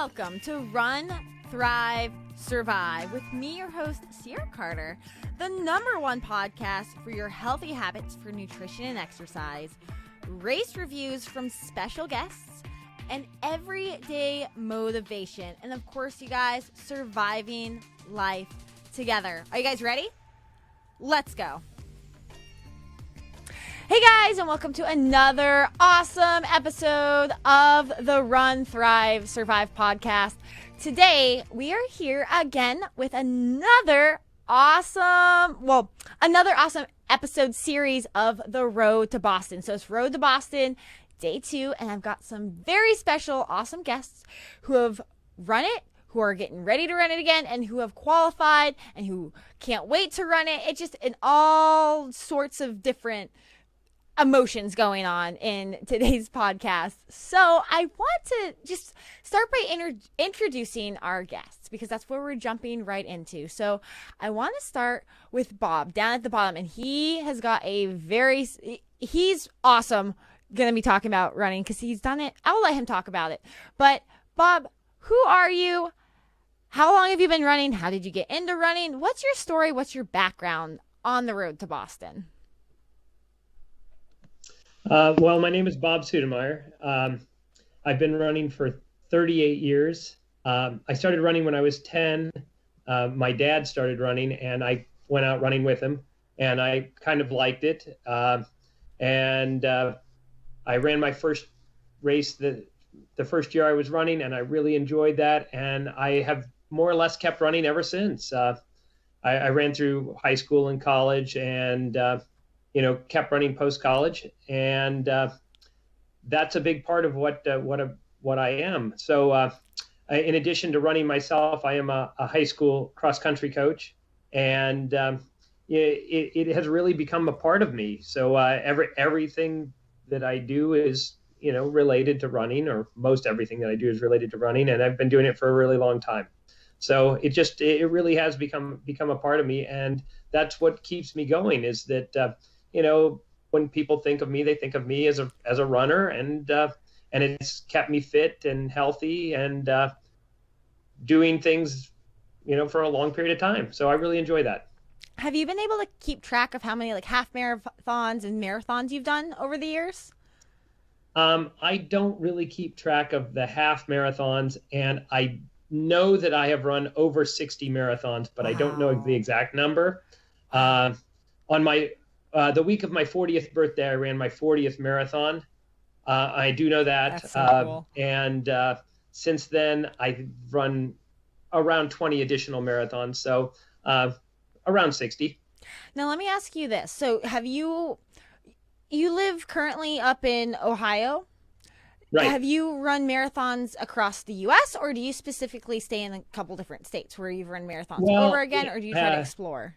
Welcome to Run, Thrive, Survive with me, your host, Sierra Carter, the #1 podcast for your healthy habits for nutrition and exercise, race reviews from special guests, and everyday motivation. And of course, you guys, surviving life together. Are you guys ready? Let's go. Hey guys, and welcome to another awesome episode of the Run, Thrive, Survive podcast. Today, we are here again with another awesome episode series of the Road to Boston. So it's Road to Boston, day 2, and I've got some very special, awesome guests who have run it, who are getting ready to run it again, and who have qualified, and who can't wait to run it. It's just in all sorts of different emotions going on in today's podcast. So I want to just start by introducing our guests, because that's where we're jumping right into. So I want to start with Bob down at the bottom, and he has got he's awesome going to be talking about running because he's done it. I'll let him talk about it. But Bob, who are you? How long have you been running? How did you get into running? What's your story? What's your background on the road to Boston? Well, my name is Bob Sudemeyer. I've been running for 38 years. I started running when I was 10. My dad started running, and I went out running with him, and I kind of liked it. I ran my first race the first year I was running, and I really enjoyed that. And I have more or less kept running ever since. I ran through high school and college, and kept running post-college, and that's a big part of what I am. So in addition to running myself, I am a high school cross-country coach, and it has really become a part of me. So everything that I do is related to running, or most everything that I do is related to running, and I've been doing it for a really long time. So it really has become a part of me, and that's what keeps me going, is that when people think of me, they think of me as a runner, and it's kept me fit and healthy and doing things, for a long period of time. So I really enjoy that. Have you been able to keep track of how many half marathons and marathons you've done over the years? I don't really keep track of the half marathons, and I know that I have run over 60 marathons, but wow. I don't know the exact number. On the week of my 40th birthday, I ran my 40th marathon. I do know that. That's so cool. And since then, I've run around 20 additional marathons, so around 60. Now, let me ask you this. So you live currently up in Ohio? Right. Have you run marathons across the U.S., or do you specifically stay in a couple different states where you've run marathons over again, or do you try to explore?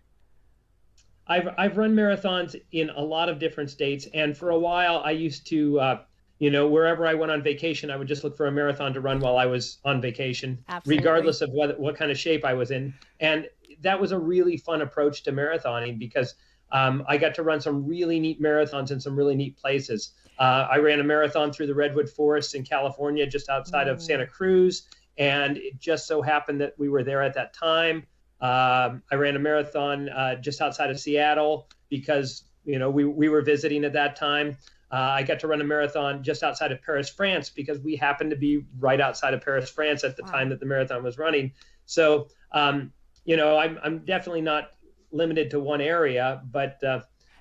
I've run marathons in a lot of different states, and for a while I used to, wherever I went on vacation, I would just look for a marathon to run while I was on vacation, Absolutely. Regardless of what kind of shape I was in. And that was a really fun approach to marathoning, because I got to run some really neat marathons in some really neat places. I ran a marathon through the Redwood Forest in California, just outside of Santa Cruz, and it just so happened that we were there at that time. I ran a marathon just outside of Seattle because, we were visiting at that time. I got to run a marathon just outside of Paris, France, because we happened to be right outside of Paris, France at the time that the marathon was running. So, I'm definitely not limited to one area, but,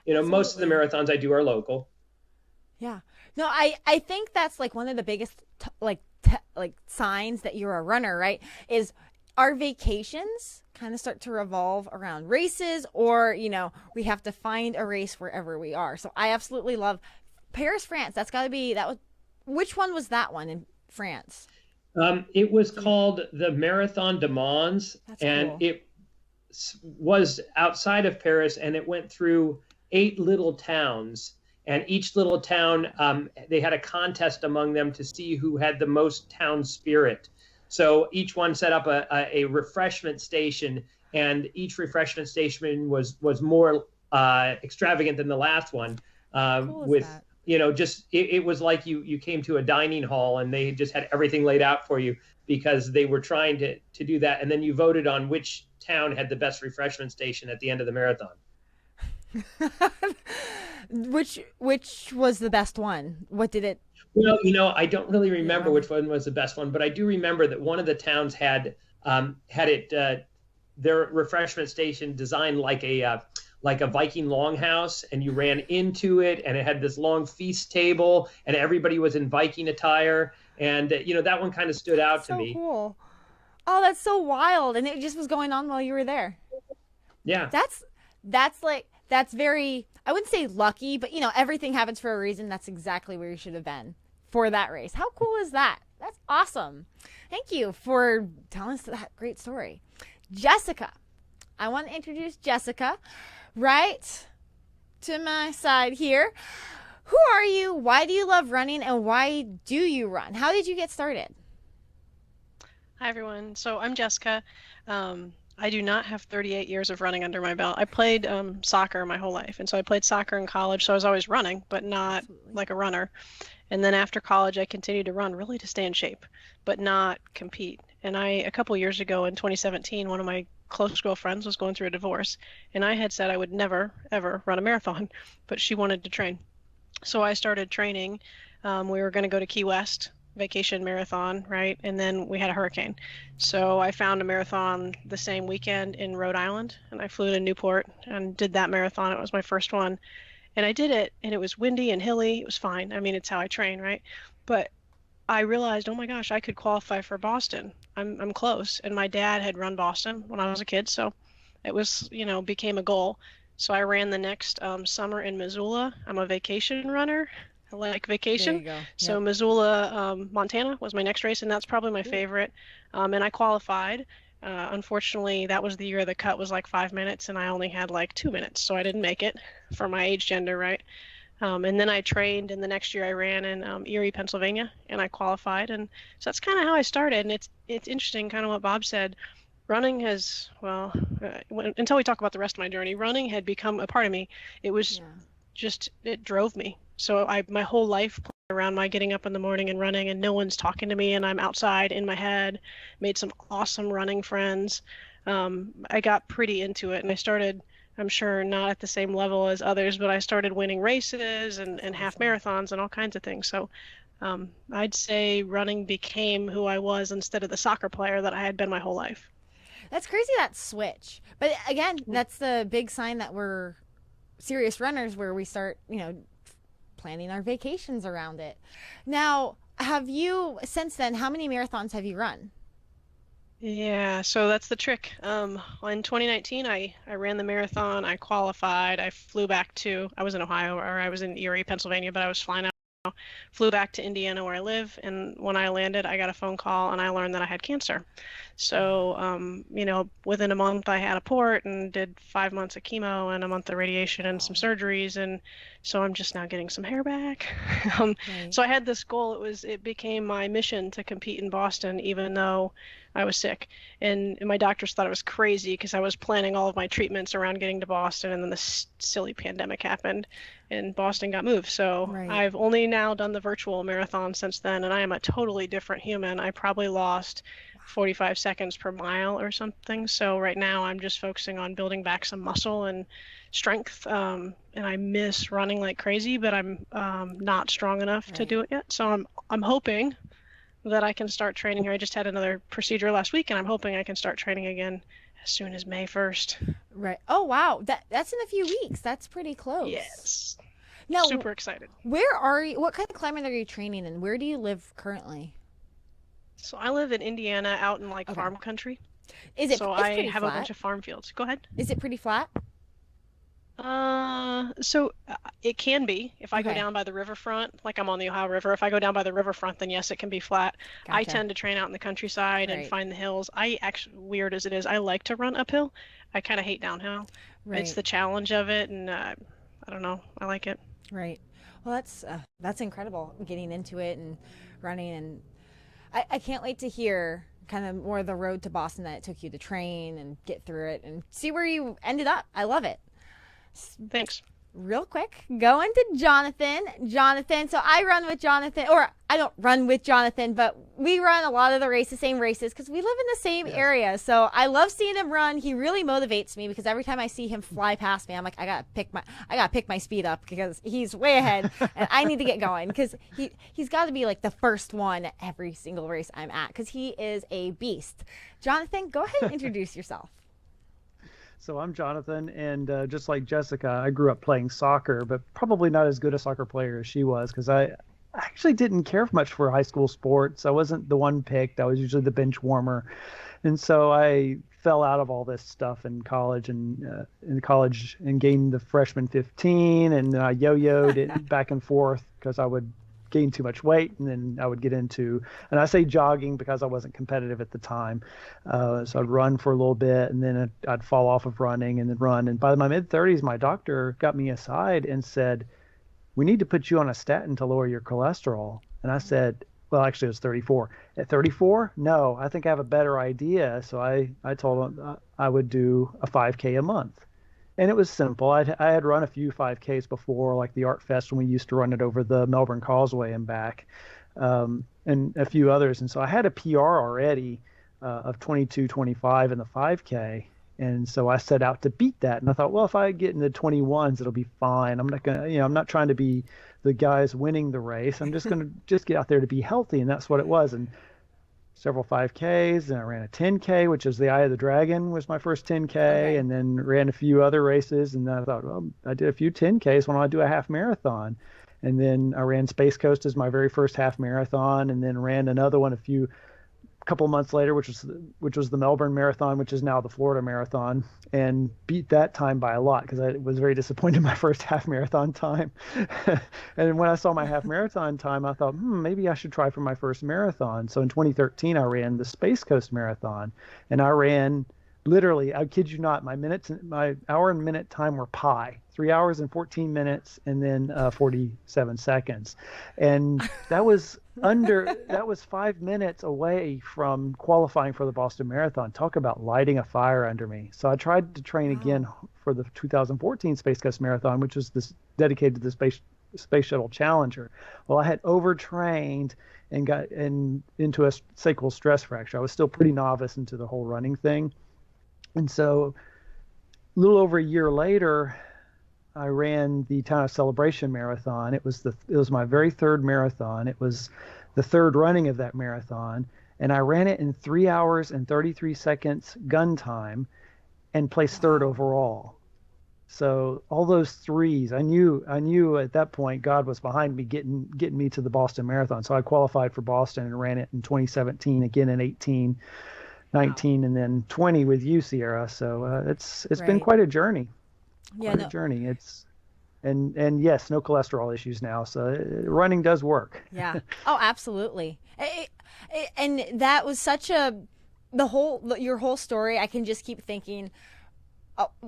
most of the marathons I do are local. Yeah. No, I think that's one of the biggest signs that you're a runner, right? Is our vacations kind of start to revolve around races, or, we have to find a race wherever we are. So I absolutely love Paris, France. Which one was that one in France? It was called the Marathon de Mons. That's and cool. It was outside of Paris, and it went through 8 little towns, and each little town, they had a contest among them to see who had the most town spirit. So each one set up a refreshment station, and each refreshment station was more extravagant than the last one, Cool with just it was like you came to a dining hall and they just had everything laid out for you because they were trying to do that. And then you voted on which town had the best refreshment station at the end of the marathon. Which was the best one? What did it? Well, I don't really remember which one was the best one, but I do remember that one of the towns had their refreshment station designed like a Viking longhouse, and you ran into it, and it had this long feast table, and everybody was in Viking attire, and that one kind of stood out to me. Cool. Oh, that's so wild, and it just was going on while you were there. Yeah. That's very, I wouldn't say lucky, but everything happens for a reason. That's exactly where you should have been for that race. How cool is that? That's awesome. Thank you for telling us that great story. Jessica, I want to introduce Jessica right to my side here. Who are you? Why do you love running? And why do you run? How did you get started? Hi, everyone. So I'm Jessica. I do not have 38 years of running under my belt. I played soccer my whole life. And so I played soccer in college. So I was always running, but not like a runner. And then after college, I continued to run really to stay in shape, but not compete. And a couple years ago in 2017, one of my close girlfriends was going through a divorce. And I had said I would never, ever run a marathon, but she wanted to train. So I started training. We were going to go to Key West vacation marathon, right? And then we had a hurricane. So I found a marathon the same weekend in Rhode Island, and I flew to Newport and did that marathon. It was my first one. And I did it, and it was windy and hilly. It was fine. I mean, it's how I train, right? But I realized, oh my gosh, I could qualify for Boston. I'm close. And my dad had run Boston when I was a kid, so it was, became a goal. So I ran the next summer in Missoula. I'm a vacation runner. I like vacation. There you go. So Missoula, Montana was my next race, and that's probably my favorite. And I qualified. Unfortunately, that was the year the cut was like 5 minutes, and I only had like 2 minutes, so I didn't make it for my age gender, right? And then I trained, and the next year I ran in Erie, Pennsylvania, and I qualified. And so that's kind of how I started. And it's interesting, kind of what Bob said. Running has, until we talk about the rest of my journey, running had become a part of me. It was it drove me. So my whole life played around my getting up in the morning and running, and no one's talking to me, and I'm outside in my head. Made some awesome running friends. I got pretty into it, and I started, I'm sure not at the same level as others, but I started winning races and half marathons and all kinds of things. So I'd say running became who I was instead of the soccer player that I had been my whole life. That's crazy, that switch. But again, that's the big sign that we're serious runners, where we start, planning our vacations around it. Now, since then, how many marathons have you run? Yeah, so that's the trick. In 2019, I ran the marathon, I qualified, I was in Ohio, or I was in Erie, Pennsylvania, but I was flying out. Flew back to Indiana where I live, and when I landed, I got a phone call and I learned that I had cancer. So, within a month I had a port and did 5 months of chemo and a month of radiation and some surgeries, and so I'm just now getting some hair back. So I had this goal. It became my mission to compete in Boston, even though I was sick. And my doctors thought it was crazy because I was planning all of my treatments around getting to Boston, and then this silly pandemic happened and Boston got moved. So I've only now done the virtual marathon since then, and I am a totally different human. I probably lost 45 seconds per mile or something. So right now I'm just focusing on building back some muscle and strength. And I miss running like crazy, but I'm not strong enough to do it yet. So I'm hoping that I can start training here. I just had another procedure last week, and I'm hoping I can start training again as soon as May 1st. Right. Oh, wow. That's in a few weeks. That's pretty close. Yes. Now, super excited. Where are you? What kind of climate are you training in? Where do you live currently? So I live in Indiana, out in farm country. So I have a bunch of farm fields. Go ahead. Is it pretty flat? So it can be. If I go down by the riverfront, like I'm on the Ohio River, if I go down by the riverfront, then yes, it can be flat. Gotcha. I tend to train out in the countryside and find the hills. I actually, weird as it is, I like to run uphill. I kind of hate downhill. It's the challenge of it, and I don't know, I like it. Right. Well, that's incredible, getting into it and running, and I can't wait to hear kind of more of the road to Boston that it took you to train and get through it and see where you ended up. I love it. Thanks. real quick, going to Jonathan. Jonathan, so I run with Jonathan, or I don't run with Jonathan, but we run a lot of the races, same races, because we live in the same area. So I love seeing him run. He really motivates me because every time I see him fly past me, I'm like, I gotta pick my speed up because he's way ahead, and I need to get going because he's got to be like the first one every single race I'm at because he is a beast. Jonathan, go ahead and introduce yourself. So I'm Jonathan, and just like Jessica, I grew up playing soccer, but probably not as good a soccer player as she was because I actually didn't care much for high school sports. I wasn't the one picked. I was usually the bench warmer. And so I fell out of all this stuff in college and gained the freshman 15, and I yo-yoed it back and forth because I would gain too much weight, and then I would get into, and I say jogging because I wasn't competitive at the time. So I'd run for a little bit, and then I'd fall off of running and then run. And by my mid-30s, my doctor got me aside and said, we need to put you on a statin to lower your cholesterol. And I said, well, actually it was 34. At 34? No, I think I have a better idea. So I told him I would do a 5K a month. And it was simple. I had run a few 5Ks before, like the Art Fest when we used to run it over the Melbourne Causeway and back, and a few others. And so I had a PR already of 22:25 in the 5K. And so I set out to beat that. And I thought, well, if I get in the 21s, it'll be fine. I'm not going to, I'm not trying to be the guys winning the race. I'm just going to just get out there to be healthy. And that's what it was. And several 5Ks, and I ran a 10K, which is the Eye of the Dragon was my first 10K, okay. And then ran a few other races, and then I thought, well, I did a few 10Ks, why don't I do a half marathon? And then I ran Space Coast as my very first half marathon, and then ran another one a couple months later, which was the Melbourne Marathon, which is now the Florida Marathon, and beat that time by a lot because I was very disappointed in my first half marathon time. And when I saw my half marathon time, I thought, maybe I should try for my first marathon. So in 2013, I ran the Space Coast Marathon, and I ran literally, I kid you not, my hour and minute time were pi. 3 hours and 14 minutes and then 47 seconds. And that was 5 minutes away from qualifying for the Boston Marathon. Talk about lighting a fire under me. So I tried to train again for the 2014 Space Coast Marathon, which was dedicated to the Space Shuttle Challenger. Well, I had overtrained and got into a sacral stress fracture. I was still pretty novice into the whole running thing. And so a little over a year later, I ran the Town of Celebration Marathon. It was my very third marathon. It was the third running of that marathon, and I ran it in 3 hours and 33 seconds gun time, and placed third overall. So all those threes, I knew at that point God was behind me getting me to the Boston Marathon. So I qualified for Boston and ran it in 2017, again in 18, 19, and then 20 with you, Sierra. So it's been quite a journey. Quite a journey. It's and yes, no cholesterol issues now. So running does work. Yeah. Oh, absolutely. And that was such your whole story. I can just keep thinking,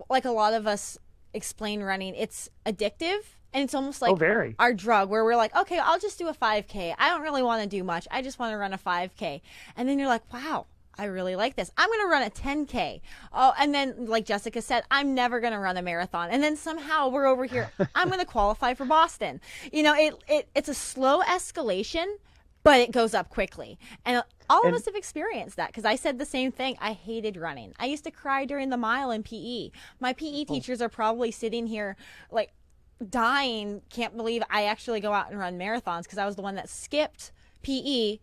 like a lot of us explain running, it's addictive. And it's almost like our drug where we're like, okay, I'll just do a 5K. I don't really want to do much. I just want to run a 5K. And then you're like, wow, I really like this. I'm going to run a 10K. Oh, and then like Jessica said, I'm never going to run a marathon. And then somehow we're over here. I'm going to qualify for Boston. It's a slow escalation, but it goes up quickly. And all of us have experienced that because I said the same thing. I hated running. I used to cry during the mile in PE. My PE teachers are probably sitting here like dying. Can't believe I actually go out and run marathons because I was the one that skipped PE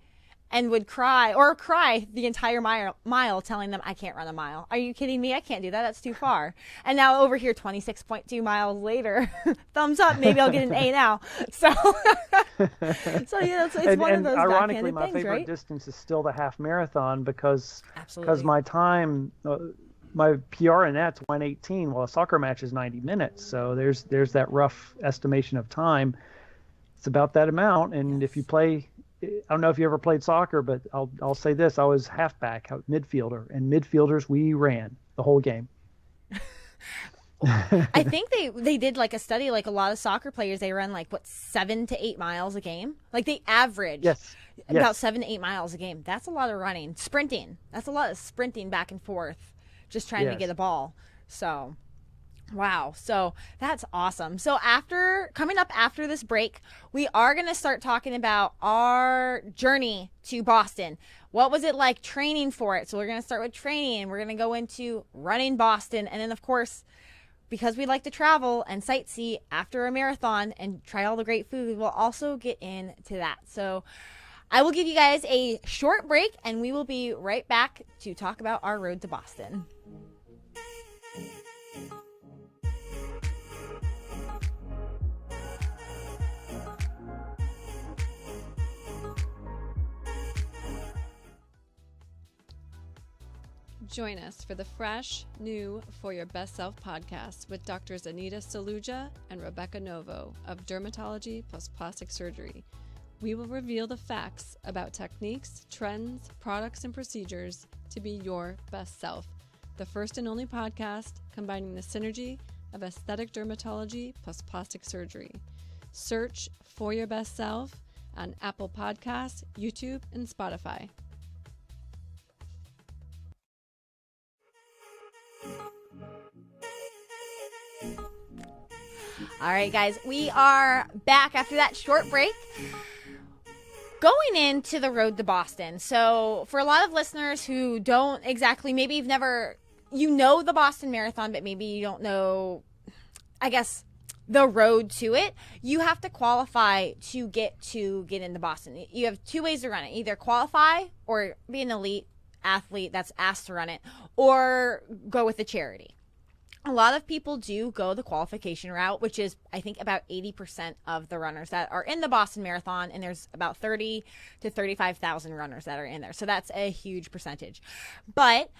and would cry the entire mile telling them I can't run a mile. Are you kidding me? I can't do that. That's too far. And now over here, 26.2 miles later, thumbs up. Maybe I'll get an A now. So yeah, it's one of those ironically, my things, favorite right? distance is still the half marathon because Absolutely. My time, my PR in that's 1:18. Well, a soccer match is 90 minutes. So there's that rough estimation of time. It's about that amount. And if you play, I don't know if you ever played soccer, but I'll say this: I was halfback, midfielder, and midfielders we ran the whole game. I think they did like a study, like a lot of soccer players, they run like 7 to 8 miles a game. Like they average about 7 to 8 miles a game. That's a lot of running, sprinting. That's a lot of sprinting back and forth, just trying to get a ball. So, Wow. So that's awesome. So coming up after this break, we are going to start talking about our journey to Boston. What was it like training for it? So we're going to start with training, and we're going to go into running Boston. And then, of course, because we like to travel and sightsee after a marathon and try all the great food, we'll also get into that. So I will give you guys a short break, and we will be right back to talk about our road to Boston. Join us for the fresh, new For Your Best Self podcast with Drs. Anita Saluja and Rebecca Novo of Dermatology plus Plastic Surgery. We will reveal the facts about techniques, trends, products, and procedures to be your best self. The first and only podcast combining the synergy of aesthetic dermatology plus plastic surgery. Search For Your Best Self on Apple Podcasts, YouTube, and Spotify. All right, guys, we are back after that short break. Going into the road to Boston. So for a lot of listeners who don't exactly, maybe you've never, the Boston Marathon, but maybe you don't know, I guess, the road to it, you have to qualify to get into Boston. You have two ways to run it. Either qualify or be an elite athlete that's asked to run it, or go with the charity. A lot of people do go the qualification route, which is, I think, about 80% of the runners that are in the Boston Marathon, and there's about 30 to 35,000 runners that are in there. So that's a huge percentage. But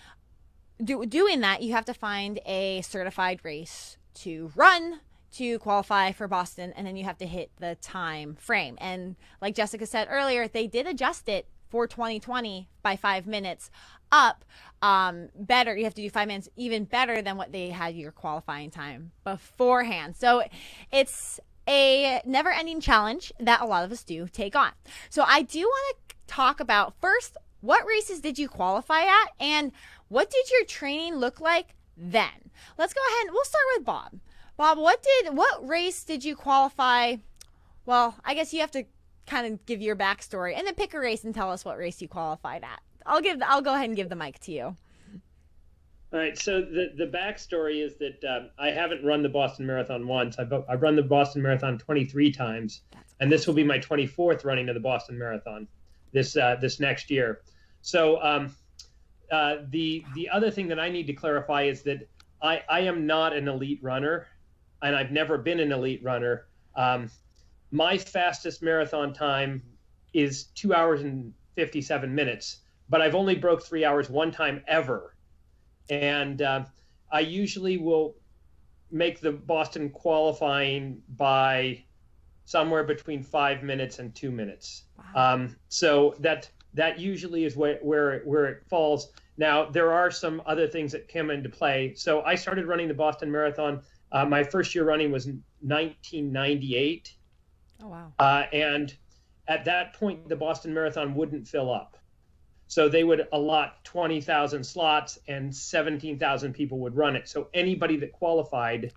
doing that, you have to find a certified race to run to qualify for Boston, and then you have to hit the time frame. And like Jessica said earlier, they did adjust it for 2020 by 5 minutes up better. You have to do 5 minutes even better than what they had your qualifying time beforehand. So it's a never-ending challenge that a lot of us do take on. So I do want to talk about first, what races did you qualify at, and what did your training look like then? Let's go ahead and we'll start with Bob. Bob, what race did you qualify? Well, I guess you have to kind of give your backstory and then pick a race and tell us what race you qualified at. I'll go ahead and give the mic to you. All right. So the backstory is that I haven't run the Boston Marathon once. I've run the Boston Marathon 23 times, and this will be my 24th running of the Boston Marathon this next year. So the other thing that I need to clarify is that I am not an elite runner, and I've never been an elite runner. My fastest marathon time is 2 hours and 57 minutes, but I've only broke 3 hours one time ever. And I usually will make the Boston qualifying by somewhere between 5 minutes and 2 minutes. Wow. So that usually is where it falls. Now, there are some other things that come into play. So I started running the Boston Marathon. My first year running was 1998. Oh, wow. And at that point, the Boston Marathon wouldn't fill up. So they would allot 20,000 slots and 17,000 people would run it. So anybody that qualified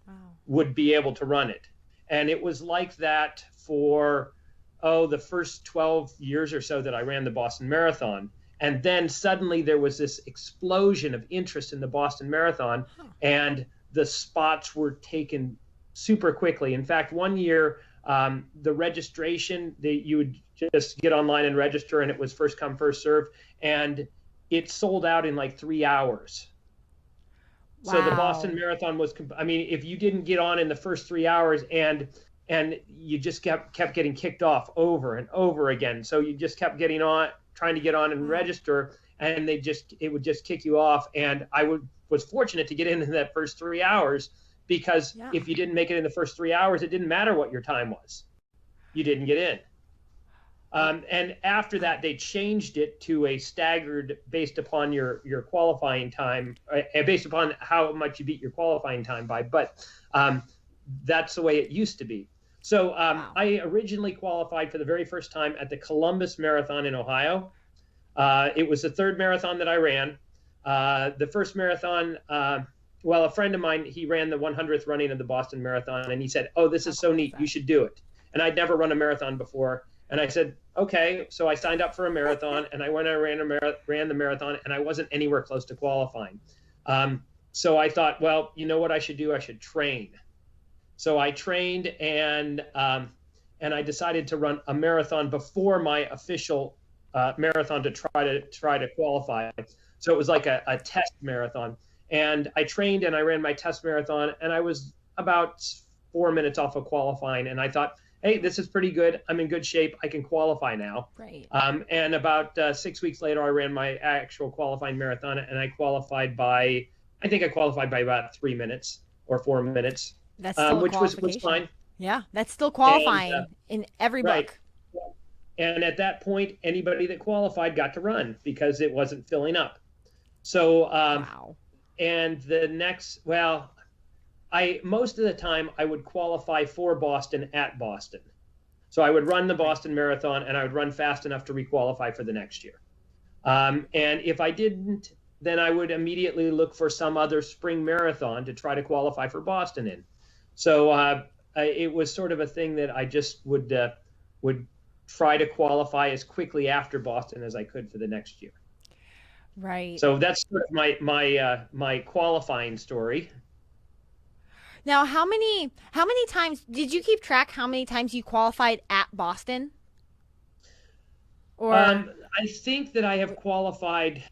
would be able to run it. And it was like that for, the first 12 years or so that I ran the Boston Marathon. And then suddenly there was this explosion of interest in the Boston Marathon, and the spots were taken super quickly. In fact, one year, the registration, you would just get online and register, and it was first come, first serve, and it sold out in like 3 hours. Wow. So the Boston Marathon was, if you didn't get on in the first 3 hours, and you just kept getting kicked off over and over again. So you just kept getting on, trying to get on and register, and it would just kick you off. And I was fortunate to get in that first 3 hours, because if you didn't make it in the first 3 hours, it didn't matter what your time was. You didn't get in. And after that, they changed it to a staggered based upon your qualifying time, based upon how much you beat your qualifying time by. But that's the way it used to be. So I originally qualified for the very first time at the Columbus Marathon in Ohio. It was the third marathon that I ran. The first marathon, well, a friend of mine, he ran the 100th running of the Boston Marathon, and he said, "Oh, this is so neat. You should do it." And I'd never run a marathon before. And I said, okay. So I signed up for a marathon, and I went and ran the marathon, and I wasn't anywhere close to qualifying. So I thought, well, you know what I should do? I should train. So I trained, and I decided to run a marathon before my official marathon to try to qualify. So it was like a test marathon. And I trained and I ran my test marathon, and I was about 4 minutes off of qualifying. And I thought, hey, this is pretty good. I'm in good shape. I can qualify now. Right. And about 6 weeks later, I ran my actual qualifying marathon, and I qualified by about 3 minutes or 4 minutes. That's still which was fine. Yeah, that's still qualifying in every right. book. And at that point, anybody that qualified got to run because it wasn't filling up. So, Wow. and the next, well, most of the time I would qualify for Boston at Boston. So I would run the Boston Marathon, and I would run fast enough to requalify for the next year. And if I didn't, then I would immediately look for some other spring marathon to try to qualify for Boston in. So it was sort of a thing that I just would try to qualify as quickly after Boston as I could for the next year. Right. So that's sort of my qualifying story. Now, how many times did you keep track? How many times you qualified at Boston? Or I think that I have qualified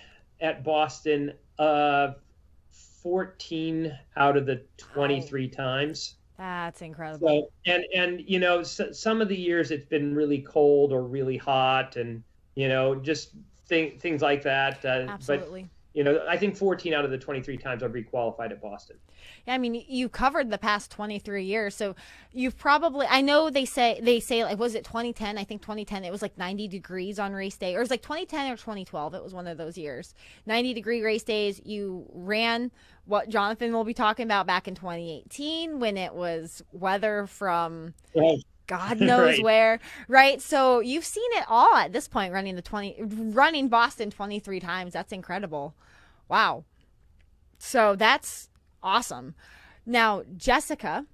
at Boston 14 out of the 23 times. That's incredible. So, and you know, some of the years it's been really cold or really hot, and you know, just things like that. Absolutely. But you know, I think 14 out of the 23 times I've requalified at Boston. Yeah, I mean, you covered the past 23 years, so you've probably. I know they say like, was it 2010? I think 2010 it was like 90 degrees on race day, or it was like 2010 or 2012. It was one of those years. 90-degree race days. You ran what Jonathan will be talking about back in 2018 when it was weather from God knows Right. where, right? So you've seen it all at this point. Running Boston 23 times. That's incredible. Wow. So that's awesome. Now, Jessica,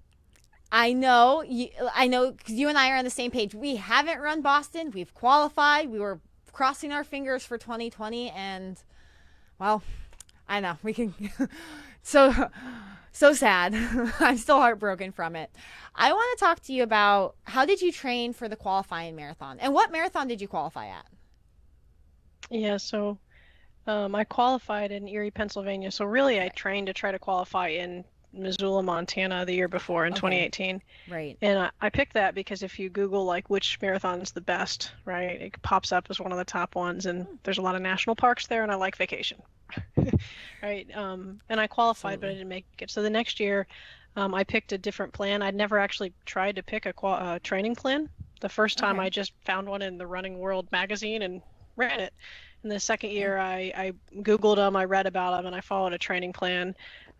I know because you and I are on the same page. We haven't run Boston. We've qualified. We were crossing our fingers for 2020, and well, I know we can. So sad. I'm still heartbroken from it. I want to talk to you about how did you train for the qualifying marathon, and what marathon did you qualify at? Yeah, so I qualified in Erie, Pennsylvania. So really, I trained to try to qualify in Missoula, Montana the year before in 2018. Right. And I picked that because if you Google like which marathon's the best, right, it pops up as one of the top ones. And there's a lot of national parks there, and I like vacation. Right. And I qualified, but I didn't make it. So the next year, I picked a different plan. I'd never actually tried to pick a training plan. The first time I just found one in the Running World magazine and ran it. And the second year, I Googled them, I read about them, and I followed a training plan,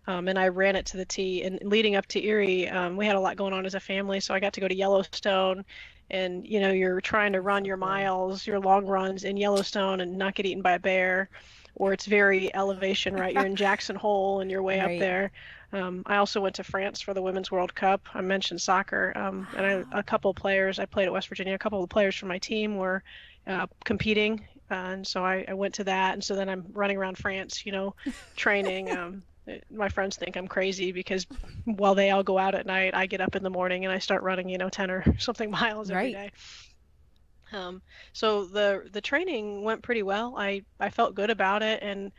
and I ran it to the T. And leading up to Erie, we had a lot going on as a family, so I got to go to Yellowstone, and you know, you're trying to run your miles, your long runs in Yellowstone and not get eaten by a bear, or it's very elevation, right? You're in Jackson Hole and you're way up there. I also went to France for the Women's World Cup. I mentioned soccer, and a couple of players, I played at West Virginia, a couple of the players from my team were competing. And so I went to that. And so then I'm running around France, you know, training. My friends think I'm crazy because while they all go out at night, I get up in the morning and I start running, you know, 10 or something miles every day. So the training went pretty well. I felt good about it. And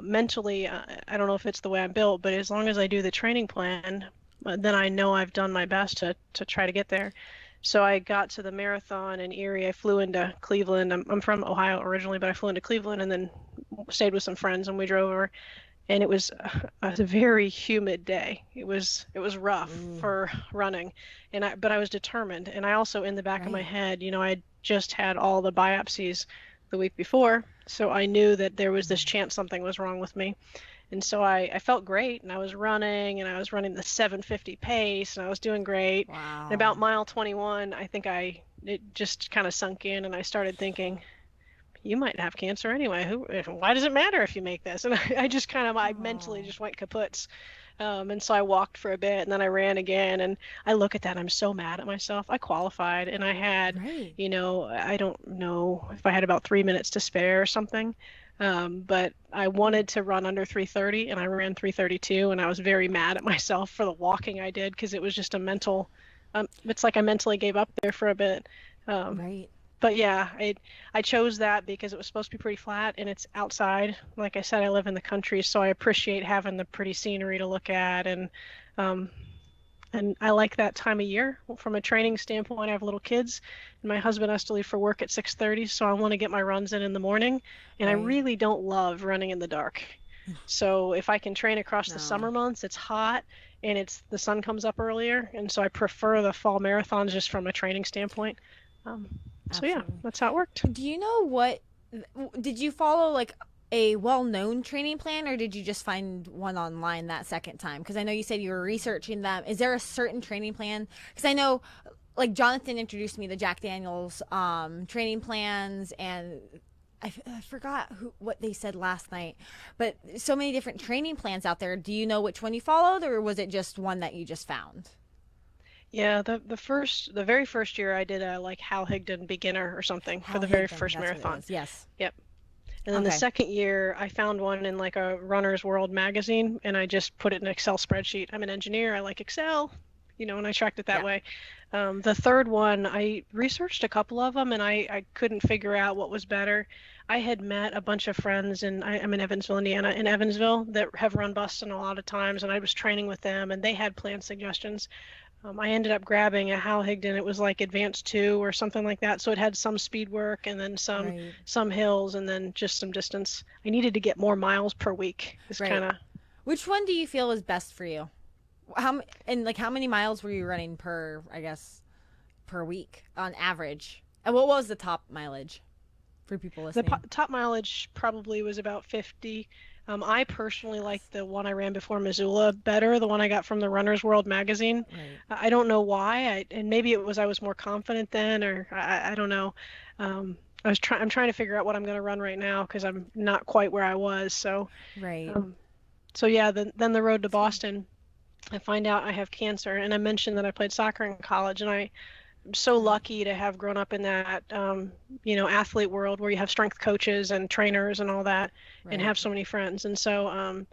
mentally, I don't know if it's the way I'm built, but as long as I do the training plan, then I know I've done my best to try to get there. So I got to the marathon in Erie. I flew into Cleveland. I'm from Ohio originally, but I flew into Cleveland and then stayed with some friends, and we drove over. And it was a very humid day. It was rough for running, but I was determined. And I also, in the back of my head, you know, I just had all the biopsies the week before, so I knew that there was this chance something was wrong with me. And so I felt great, and I was running the 7:50 pace, and I was doing great. Wow. And about mile 21, I think it just kind of sunk in, and I started thinking, you might have cancer anyway. Why does it matter if you make this? And I just kind of, I mentally just went kaputs. And so I walked for a bit and then I ran again. And I look at that, I'm so mad at myself. I qualified and I had, Right. I don't know if I had about 3 minutes to spare or something. But I wanted to run under 3:30 and I ran 3:32 and I was very mad at myself for the walking I did because it was just a mental, it's like I mentally gave up there for a bit. Right. But yeah, I chose that because it was supposed to be pretty flat and it's outside. Like I said, I live in the country, so I appreciate having the pretty scenery to look at, and I like that time of year. From a training standpoint, I have little kids, and my husband has to leave for work at 6:30, so I want to get my runs in the morning, and I Right. really don't love running in the dark. So if I can train across the No. summer months, it's hot and the sun comes up earlier, and so I prefer the fall marathons just from a training standpoint. So yeah, Absolutely. that's how it worked. Do you know did you follow like a well-known training plan, or did you just find one online that second time? Because I know you said you were researching them. Is there a certain training plan? Because I know, like, Jonathan introduced me to Jack Daniels training plans, and I forgot what they said last night. But so many different training plans out there. Do you know which one you followed, or was it just one that you just found? Yeah, the very first year I did a like Hal Higdon beginner or something for Hal the very Higdon, first that's what it marathon. is. Yes. Yep. And then the Okay. second year I found one in like a Runner's World magazine and I just put it in an Excel spreadsheet. I'm an engineer, I like Excel, and I tracked it that Yeah. way. The third one, I researched a couple of them and I couldn't figure out what was better. I had met a bunch of friends and I'm in Evansville, Indiana, in Evansville that have run Boston a lot of times and I was training with them and they had plan suggestions. I ended up grabbing a Hal Higdon. It was like Advanced 2 or something like that. So it had some speed work and then Right. some hills and then just some distance. I needed to get more miles per week. It's Right. kind of Which one do you feel is best for you? How many miles were you running per week on average? And what was the top mileage for people the listening? top mileage probably was about 50. I personally like the one I ran before Missoula better, the one I got from the Runner's World magazine. Right. I don't know why, and maybe it was I was more confident then, or I don't know. I'm trying to figure out what I'm going to run right now because I'm not quite where I was. So, Right. so yeah, then the road to Boston, I find out I have cancer, and I mentioned that I played soccer in college, and I'm so lucky to have grown up in that, athlete world where you have strength coaches and trainers and all that, and Right. have so many friends. And so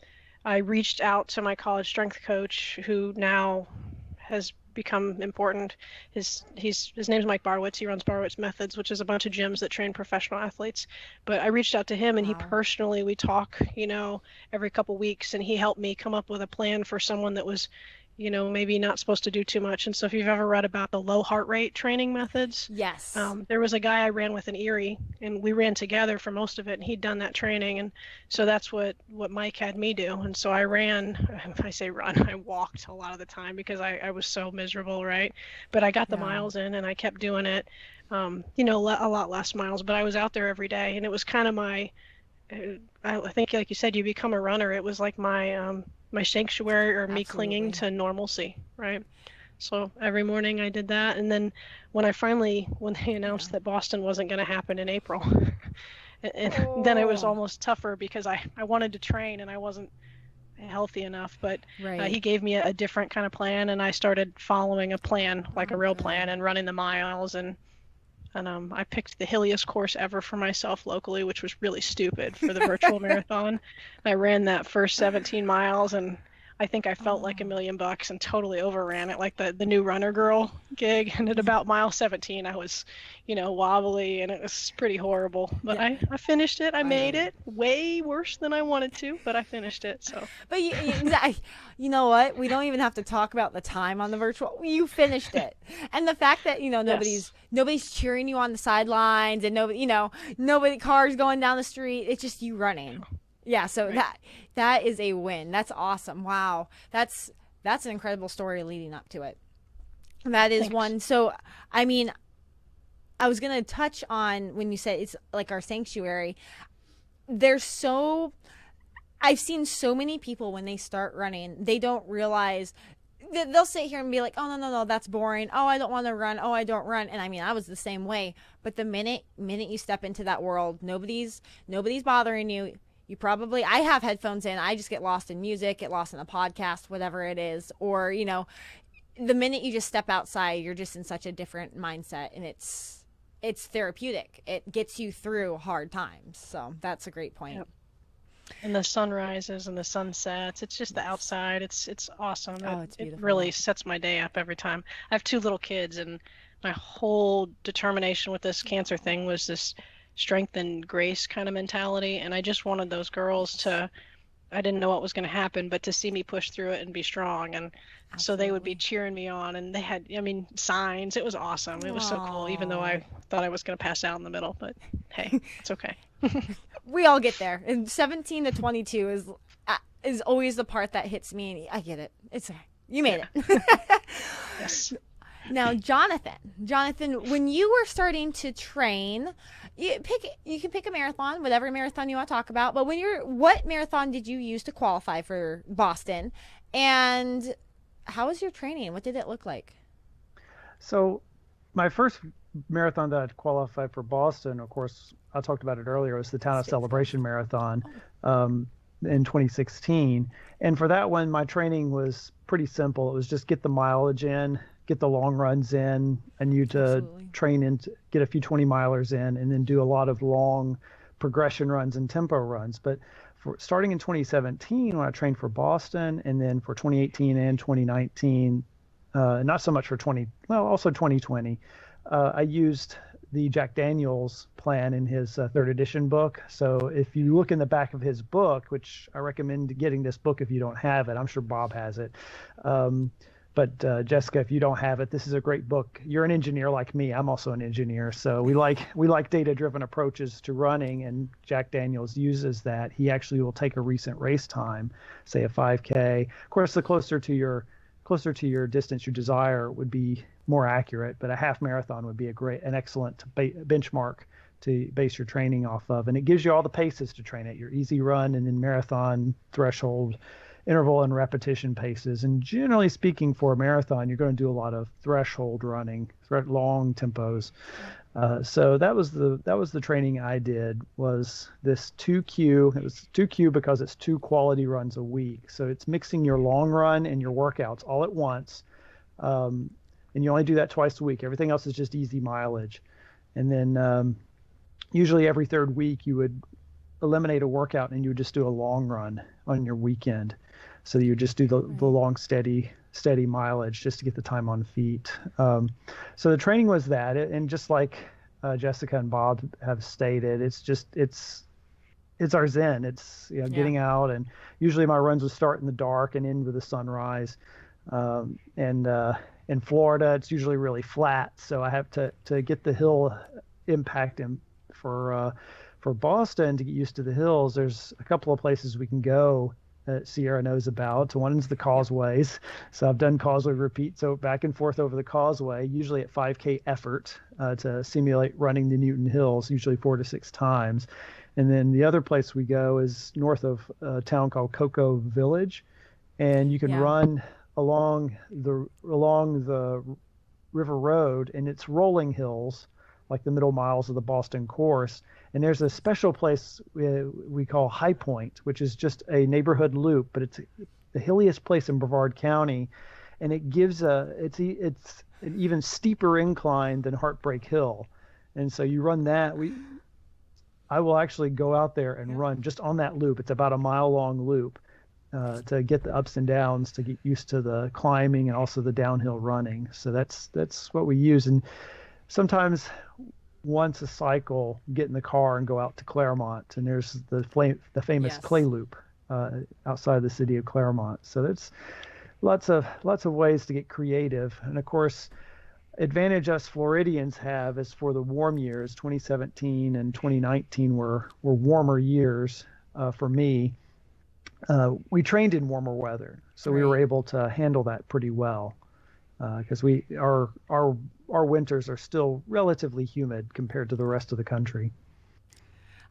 I reached out to my college strength coach, who now has become important. His name's Mike Barwitz. He runs Barwitz Methods, which is a bunch of gyms that train professional athletes. But I reached out to him, and he Wow. personally, we talk, every couple weeks, and he helped me come up with a plan for someone that was, maybe not supposed to do too much. And so if you've ever read about the low heart rate training methods, Yes. there was a guy I ran with in Erie, and we ran together for most of it, and he'd done that training. And so that's what Mike had me do. And so I I walked a lot of the time because I was so miserable, right? But I got the Yeah. miles in and I kept doing it, a lot less miles, but I was out there every day. And it was kind of I think, like you said, you become a runner. It was like my sanctuary, or me clinging Absolutely. to normalcy, right? So every morning I did that. And then when they announced that Boston wasn't going to happen in April, and then it was Oh. almost tougher because I wanted to train and I wasn't healthy enough. But Right. he gave me a different kind of plan, and I started following a plan, like a real plan, and running the miles. And I picked the hilliest course ever for myself locally, which was really stupid for the virtual marathon. I ran that first 17 miles, and I think I felt like $1 million and totally overran it, like the new runner girl gig. And at about mile 17, I was, wobbly, and it was pretty horrible. But Yeah. I finished it. I made Right. it. Way worse than I wanted to, but I finished it. So But you know what? We don't even have to talk about the time on the virtual. You finished it, and the fact that nobody's cheering you on the sidelines, and nobody cars going down the street. It's just you running. Yeah. So Right. that is a win. That's awesome. Wow. That's an incredible story leading up to it. That is Thanks. one. So I mean, I was gonna touch on when you said it's like our sanctuary. I've seen so many people when they start running, they don't realize they'll sit here and be like, oh, no, that's boring. Oh, I don't want to run. Oh, I don't run. And I mean, I was the same way. But the minute you step into that world, nobody's bothering you. You probably, I have headphones in. I just get lost in music, get lost in a podcast, whatever it is. Or, the minute you just step outside, you're just in such a different mindset, and it's therapeutic. It gets you through hard times. So that's a great point. Yep. And the sunrises and the sunsets, it's just the outside. It's awesome. Oh, it's beautiful. It really sets my day up every time. I have 2 little kids, and my whole determination with this cancer thing was this strength and grace kind of mentality. And I just wanted those girls to, I didn't know what was going to happen, but to see me push through it and be strong. And so they would be cheering me on, and they had, signs. It was awesome. It was so cool, even though I thought I was going to pass out in the middle, but hey, it's okay. We all get there. And 17 to 22 is always the part that hits me, and I get it. It's okay. You made it. Yes. Now, Jonathan, when you were starting to train, you can pick a marathon, whatever marathon you want to talk about. But what marathon did you use to qualify for Boston, and how was your training? What did it look like? So, my first marathon that I qualified for Boston, of course, I talked about it earlier, was the Town of Celebration Marathon in 2016. And for that one, my training was pretty simple. It was just get the mileage in, get the long runs in. I need to train and get a few 20-milers in, and then do a lot of long progression runs and tempo runs. But starting in 2017, when I trained for Boston, and then for 2018 and 2019, not so much for also 2020, I used the Jack Daniels plan in his 3rd edition book. So if you look in the back of his book, which I recommend getting this book if you don't have it, I'm sure Bob has it. But Jessica, if you don't have it, this is a great book. You're an engineer like me. I'm also an engineer. So we like data-driven approaches to running, and Jack Daniels uses that. He actually will take a recent race time, say a 5K. Of course, the closer to your distance you desire would be more accurate, but a half marathon would be an excellent benchmark to base your training off of. And it gives you all the paces to train at: your easy run, and then marathon, threshold, interval, and repetition paces. And generally speaking, for a marathon, you're going to do a lot of threshold running, long tempos. So that was the training I did, was this 2Q. It was 2Q because it's 2 quality runs a week. So it's mixing your long run and your workouts all at once. And you only do that twice a week. Everything else is just easy mileage. And then usually every 3rd week you would eliminate a workout and you would just do a long run on your weekend. So you would just do the long, steady mileage just to get the time on feet. So the training was that. And just like Jessica and Bob have stated, it's our zen. It's getting out, and usually my runs would start in the dark and end with the sunrise. In Florida, it's usually really flat, so I have to get the hill impact in. For Boston, to get used to the hills, there's a couple of places we can go that Sierra knows about. So one is the causeways. So I've done causeway repeats, so back and forth over the causeway, usually at 5K effort, to simulate running the Newton Hills, usually 4 to 6 times. And then the other place we go is north of a town called Cocoa Village, and you can run along the river road, and it's rolling hills like the middle miles of the Boston course. And there's a special place we call High Point, which is just a neighborhood loop, but it's the hilliest place in Brevard County, and it gives it's an even steeper incline than Heartbreak Hill. And so you run that. I will actually go out there and run just on that loop. It's about a mile-long loop. To get the ups and downs, to get used to the climbing and also the downhill running. So that's what we use. And sometimes once a cycle, get in the car and go out to Claremont, and there's the famous clay loop outside the city of Claremont. So that's lots of ways to get creative. And of course, advantage us Floridians have is for the warm years. 2017 and 2019 were warmer years for me. We trained in warmer weather, so we were able to handle that pretty well, because our winters are still relatively humid compared to the rest of the country.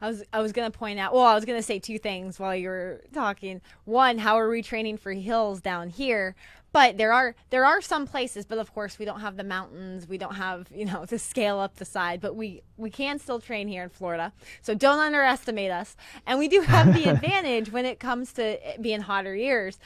I was gonna point out. Well, I was gonna say two things while you were talking. One, how are we training for hills down here? But there are some places, but of course we don't have the mountains. We don't have to scale up the side. But we can still train here in Florida, so don't underestimate us. And we do have the advantage when it comes to it being hotter years,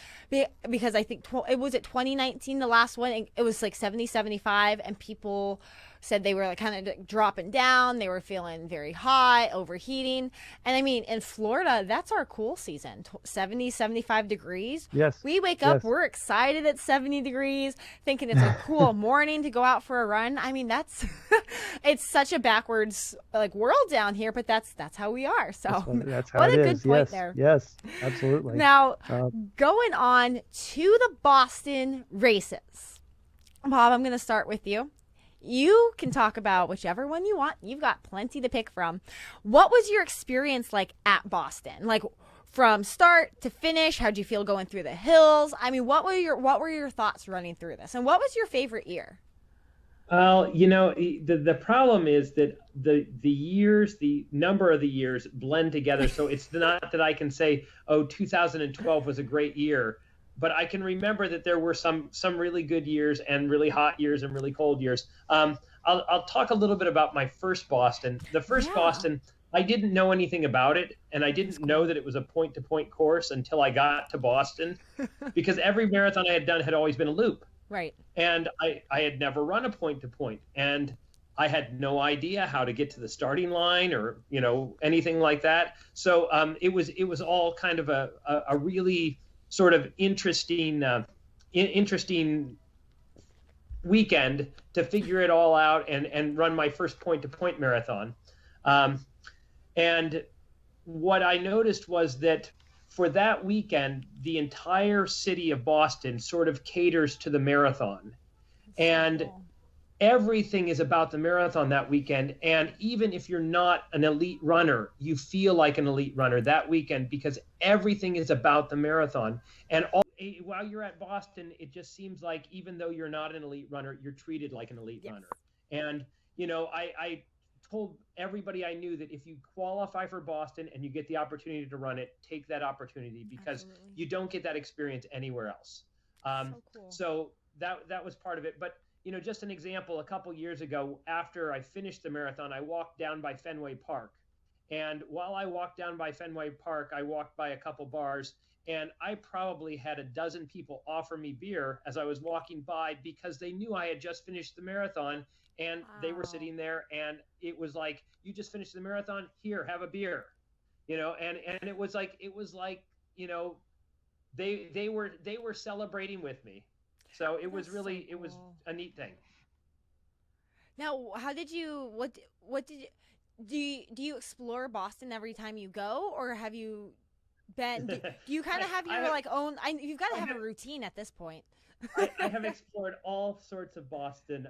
because I think it was 2019 the last one. It was like 70, 75, and people said they were like kind of dropping down. They were feeling very hot, overheating. And I mean, in Florida, that's our cool season, 70, 75 degrees. Yes. We wake up, we're excited at 70 degrees, thinking it's a cool morning to go out for a run. I mean, it's such a backwards like world down here, but that's how we are. So that's how what it a is. good point Yes. there. Yes, absolutely. Now, going on to the Boston races. Bob, I'm going to start with you. You can talk about whichever one you want. You've got plenty to pick from. What was your experience like at Boston? Like from start to finish, how'd you feel going through the hills? I mean, what were your thoughts running through this? And what was your favorite year? Well, the problem is that the number of the years blend together. So it's not that I can say, 2012 was a great year, but I can remember that there were some really good years and really hot years and really cold years. I'll talk a little bit about my first Boston. The first Boston, I didn't know anything about it, and I didn't know that it was a point-to-point course until I got to Boston, because every marathon I had done had always been a loop. Right. And I had never run a point-to-point, and I had no idea how to get to the starting line or anything like that. So it was all kind of a really sort of interesting weekend to figure it all out and run my first point-to-point marathon. And what I noticed was that for that weekend, the entire city of Boston sort of caters to the marathon. And everything is about the marathon that weekend. And even if you're not an elite runner, you feel like an elite runner that weekend because everything is about the marathon. And while you're at Boston, it just seems like even though you're not an elite runner, you're treated like an elite runner. And, I told everybody I knew that if you qualify for Boston and you get the opportunity to run it, take that opportunity because you don't get that experience anywhere else. So cool. So that was part of it. But just an example, a couple years ago, after I finished the marathon, I walked down by Fenway Park. And while I walked down by Fenway Park, I walked by a couple bars, and I probably had a dozen people offer me beer as I was walking by because they knew I had just finished the marathon, and they were sitting there, and it was like, you just finished the marathon, here, have a beer, and it was like, they were celebrating with me. So it was really, it was a neat thing. Now, how did you, what did you, do you explore Boston every time you go, or have you been, do you kind of have your own, you've got to have a routine at this point. I have explored all sorts of Boston.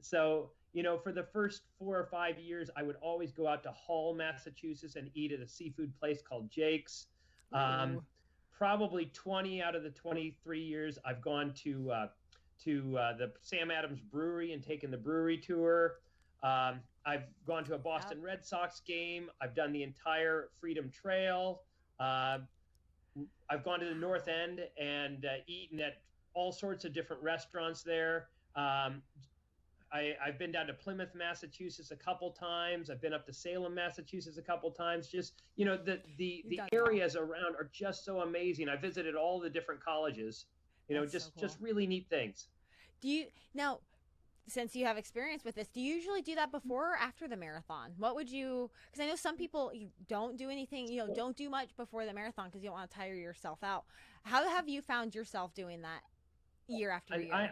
So, for the first 4 or 5 years, I would always go out to Hull, Massachusetts and eat at a seafood place called Jake's. Probably 20 out of the 23 years, I've gone to the Sam Adams Brewery and taken the brewery tour. I've gone to a Boston Red Sox game. I've done the entire Freedom Trail. I've gone to the North End and eaten at all sorts of different restaurants there. I've been down to Plymouth, Massachusetts a couple times. I've been up to Salem, Massachusetts a couple times. Just, the areas around are just so amazing. I visited all the different colleges, just really neat things. Do you, now, since you have experience with this, do you usually do that before or after the marathon? What would you, because I know some people don't do anything, don't do much before the marathon because you don't want to tire yourself out. How have you found yourself doing that year after year?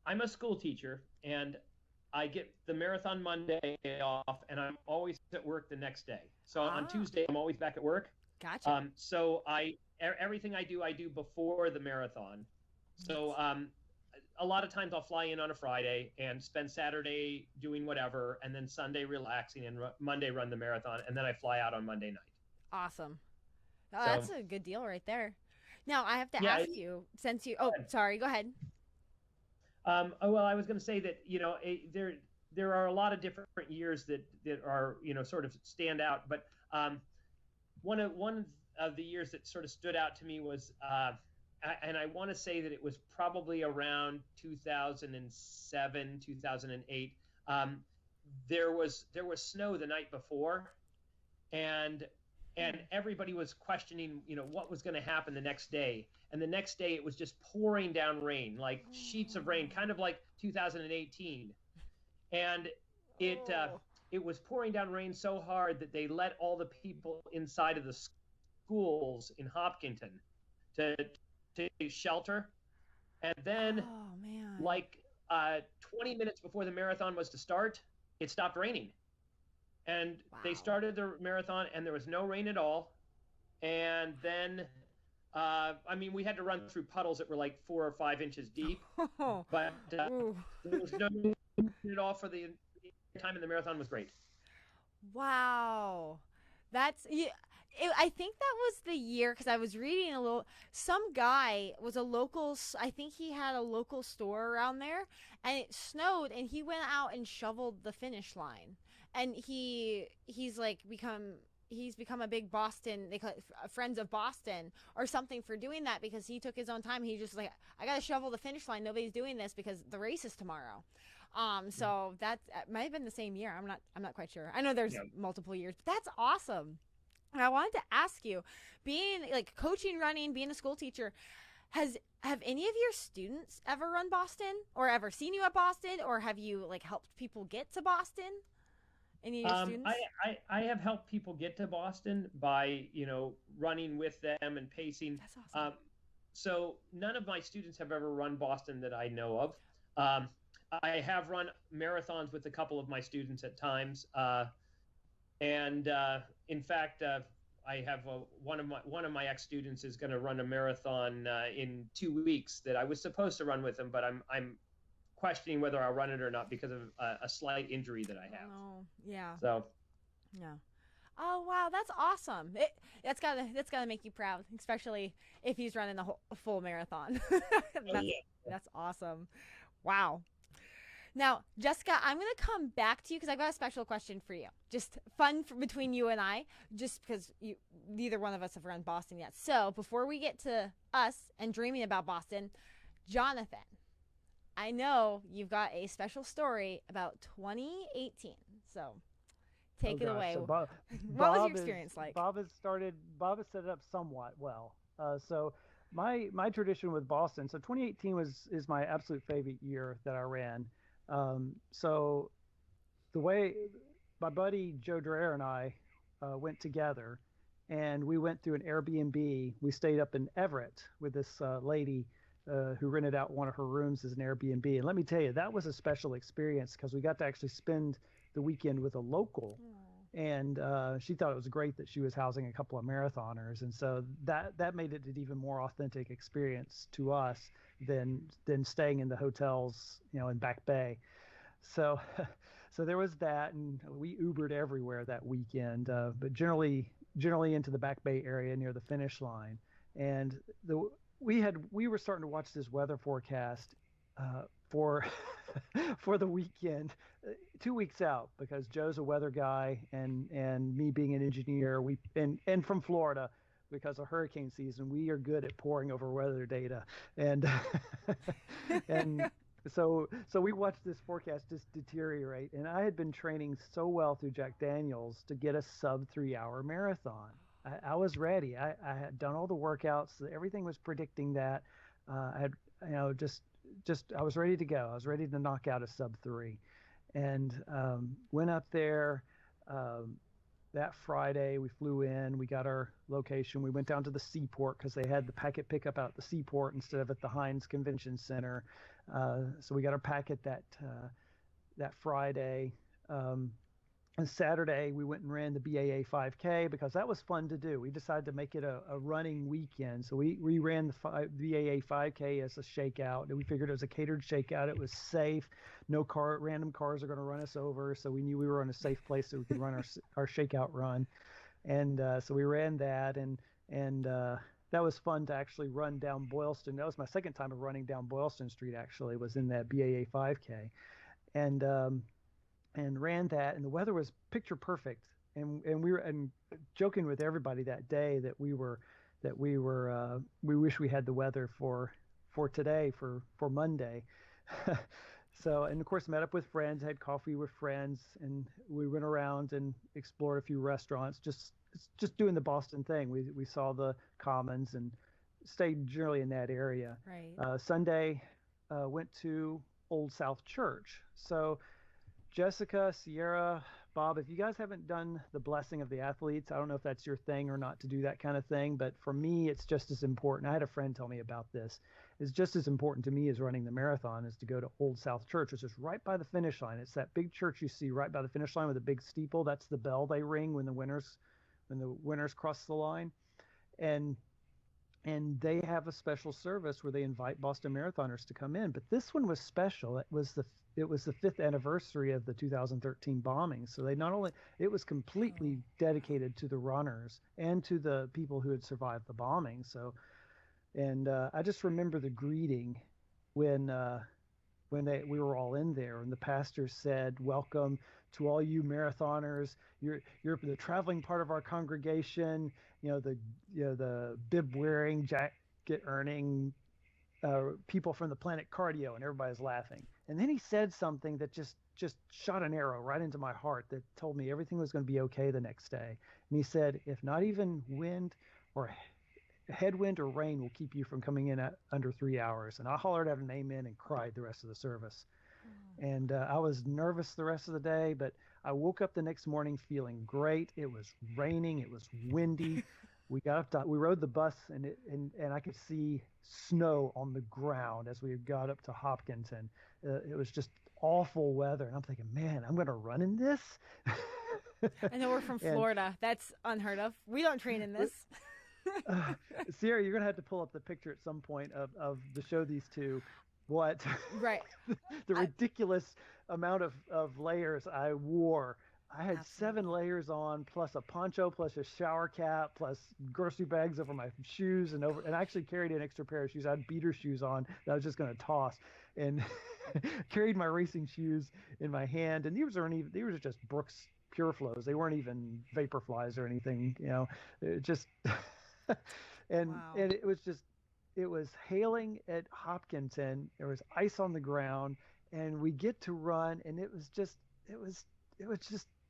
I'm a school teacher, and I get the marathon Monday off, and I'm always at work the next day. So on Tuesday, I'm always back at work. Gotcha. So everything I do before the marathon. So a lot of times I'll fly in on a Friday and spend Saturday doing whatever, and then Sunday relaxing, and Monday run the marathon, and then I fly out on Monday night. Awesome. Oh, that's a good deal right there. Now I have to ask you, since you, sorry, go ahead. Well, I was going to say that, there are a lot of different years that are, sort of stand out. But one of the years that sort of stood out to me was, and I want to say that it was probably around 2007, 2008. There was snow the night before, and everybody was questioning, what was going to happen the next day. And the next day it was just pouring down rain, like sheets of rain, kind of like 2018. And it was pouring down rain so hard that they let all the people inside of the schools in Hopkinton to shelter. And then, Oh man. like 20 minutes before the marathon was to start, it stopped raining. And they started the marathon, and there was no rain at all. And then, we had to run through puddles that were like 4 or 5 inches deep, but there was no rain at all for the time, and the marathon was great. Wow. That's I think that was the year, because I was reading a little. Some guy was a local. I think he had a local store around there, and it snowed, and he went out and shoveled the finish line. And he's become a big Boston. They call it Friends of Boston or something for doing that, because he took his own time. He just like, I gotta shovel the finish line. Nobody's doing this because the race is tomorrow. So that might have been the same year. I'm not quite sure. I know there's multiple years, but that's awesome. And I wanted to ask you, being like coaching running, being a school teacher, have any of your students ever run Boston, or ever seen you at Boston, or have you like helped people get to Boston? Any of your students? I have helped people get to Boston by, running with them and pacing. That's awesome. So none of my students have ever run Boston that I know of. I have run marathons with a couple of my students at times. And in fact, I have one of my ex-students is going to run a marathon in 2 weeks that I was supposed to run with him, but I'm questioning whether I'll run it or not because of a slight injury that I have. Oh, yeah. So, yeah. Oh wow, that's awesome. That's gotta make you proud, especially if he's running a full marathon. That's awesome. Wow. Now, Jessica, I'm going to come back to you because I've got a special question for you. Just fun between you and I, just because neither one of us have run Boston yet. So before we get to us and dreaming about Boston, Jonathan, I know you've got a special story about 2018. So take it away. So what was your experience like? Bob has set it up somewhat well. So my tradition with Boston, so 2018 is my absolute favorite year that I ran. So the way my buddy Joe Dreher and I went together, and we went through an Airbnb. We stayed up in Everett with this lady who rented out one of her rooms as an Airbnb. And let me tell you, that was a special experience because we got to actually spend the weekend with a local. And she thought it was great that she was housing a couple of marathoners, and so that made it an even more authentic experience to us than staying in the hotels, in Back Bay. So there was that, and we Ubered everywhere that weekend, but generally into the Back Bay area near the finish line. And we were starting to watch this weather forecast for the weekend 2 weeks out, because Joe's a weather guy and me being an engineer, and from Florida, because of hurricane season, we are good at poring over weather data, and and so we watched this forecast just deteriorate. And I had been training so well through Jack Daniels to get a sub 3 hour marathon. I was ready. I had done all the workouts. Everything was predicting that. I had, I was ready to go. I was ready to knock out a sub 3, and went up there that Friday. We flew in. We got our location. We went down to the seaport because they had the packet pickup out at the seaport instead of at the Heinz Convention Center. So we got our packet that Friday. And Saturday, we went and ran the BAA 5K because that was fun to do. We decided to make it a running weekend. So we ran the BAA 5K as a shakeout. And we figured it was a catered shakeout. It was safe. No random cars are going to run us over. So we knew we were in a safe place so we could run our shakeout run. And so we ran that. And that was fun to actually run down Boylston. That was my second time of running down Boylston Street, actually, was in that BAA 5K. And and ran that, and the weather was picture perfect. And we were joking with everybody that day that we wish we had the weather for today, for Monday. So, and of course, met up with friends, had coffee with friends, and we went around and explored a few restaurants, just doing the Boston thing. We saw the Commons and stayed generally in that area. Right. Sunday, went to Old South Church. So Jessica, Sierra, Bob, if you guys haven't done the blessing of the athletes, I don't know if that's your thing or not to do that kind of thing, but for me, it's just as important. I had a friend tell me about this. It's just as important to me as running the marathon is to go to Old South Church, which is right by the finish line. It's that big church you see right by the finish line with a big steeple. That's the bell they ring when the winners cross the line. And they have a special service where they invite Boston Marathoners to come in. But this one was special. It was the 5th anniversary of the 2013 bombing. So it was completely dedicated to the runners and to the people who had survived the bombing. So, and I just remember the greeting when we were all in there, and the pastor said, "Welcome to all you marathoners. You're the traveling part of our congregation. The bib wearing, jacket earning people from the planet cardio," and everybody's laughing. And then he said something that just shot an arrow right into my heart that told me everything was going to be okay the next day. And he said, "If not even wind or headwind or rain will keep you from coming in at under 3 hours." And I hollered out an amen and cried the rest of the service. And I was nervous the rest of the day, but I woke up the next morning feeling great. It was raining. It was windy. We rode the bus, and I could see snow on the ground as we got up to Hopkinton. It was just awful weather. And I'm thinking, man, I'm going to run in this. I know we're from Florida. That's unheard of. We don't train in this. Sierra, you're going to have to pull up the picture at some point of the show these two. What? Right. The ridiculous amount of layers I wore. I had 7 layers on, plus a poncho, plus a shower cap, plus grocery bags over my shoes, and I actually carried an extra pair of shoes. I had beater shoes on that I was just going to toss, and carried my racing shoes in my hand. And these were just Brooks Pure Flows. They weren't even Vaporflies or anything, It just and Wow. and it was hailing at Hopkinton. There was ice on the ground, and we get to run, and it was just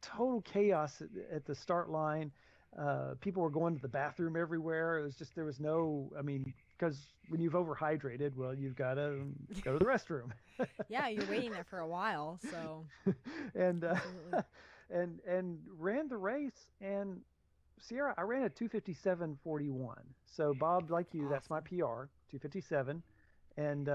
total chaos at the start line. People were going to the bathroom everywhere. It was just, there was no, because when you've overhydrated, well, you've got to go to the restroom. Yeah, you're waiting there for a while, so. and ran the race. And Sierra, I ran a 2:57:41. So Bob, like you, that's my PR, 2:57, and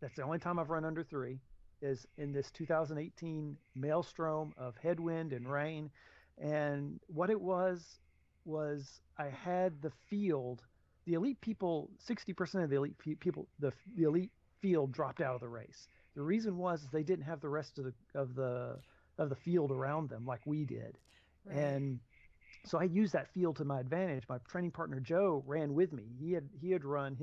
that's the only time I've run under 3. Is in this 2018 maelstrom of headwind and rain. And what it was I had the field, the elite people, 60% of the elite people, the elite field dropped out of the race. The reason was they didn't have the rest of the field around them like we did. Right. And so I used that field to my advantage. My training partner Joe ran with me. He had run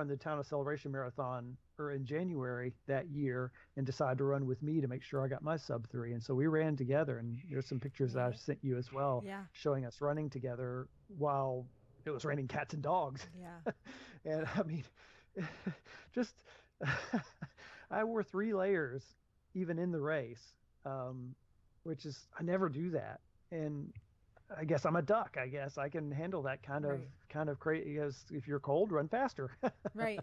the Town of Celebration Marathon in January that year, and decided to run with me to make sure I got my sub 3. And so we ran together, and there's some pictures that I sent you as well, showing us running together while it was raining cats and dogs. Yeah. And just I wore 3 layers even in the race, which is, I never do that. And I guess I'm a duck. I guess I can handle that kind of crazy. Because if you're cold, run faster. Right.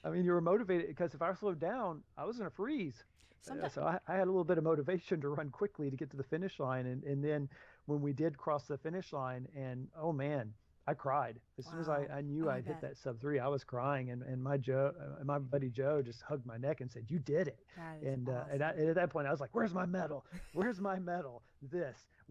You were motivated, because if I slowed down, I was going to freeze. So I had a little bit of motivation to run quickly to get to the finish line. And then when we did cross the finish line, and oh man, I cried. As soon as I knew I'd hit that sub 3, I was crying. And my buddy Joe just hugged my neck and said, "You did it." And awesome. And at that point, I was like, "Where's my medal? Where's my medal?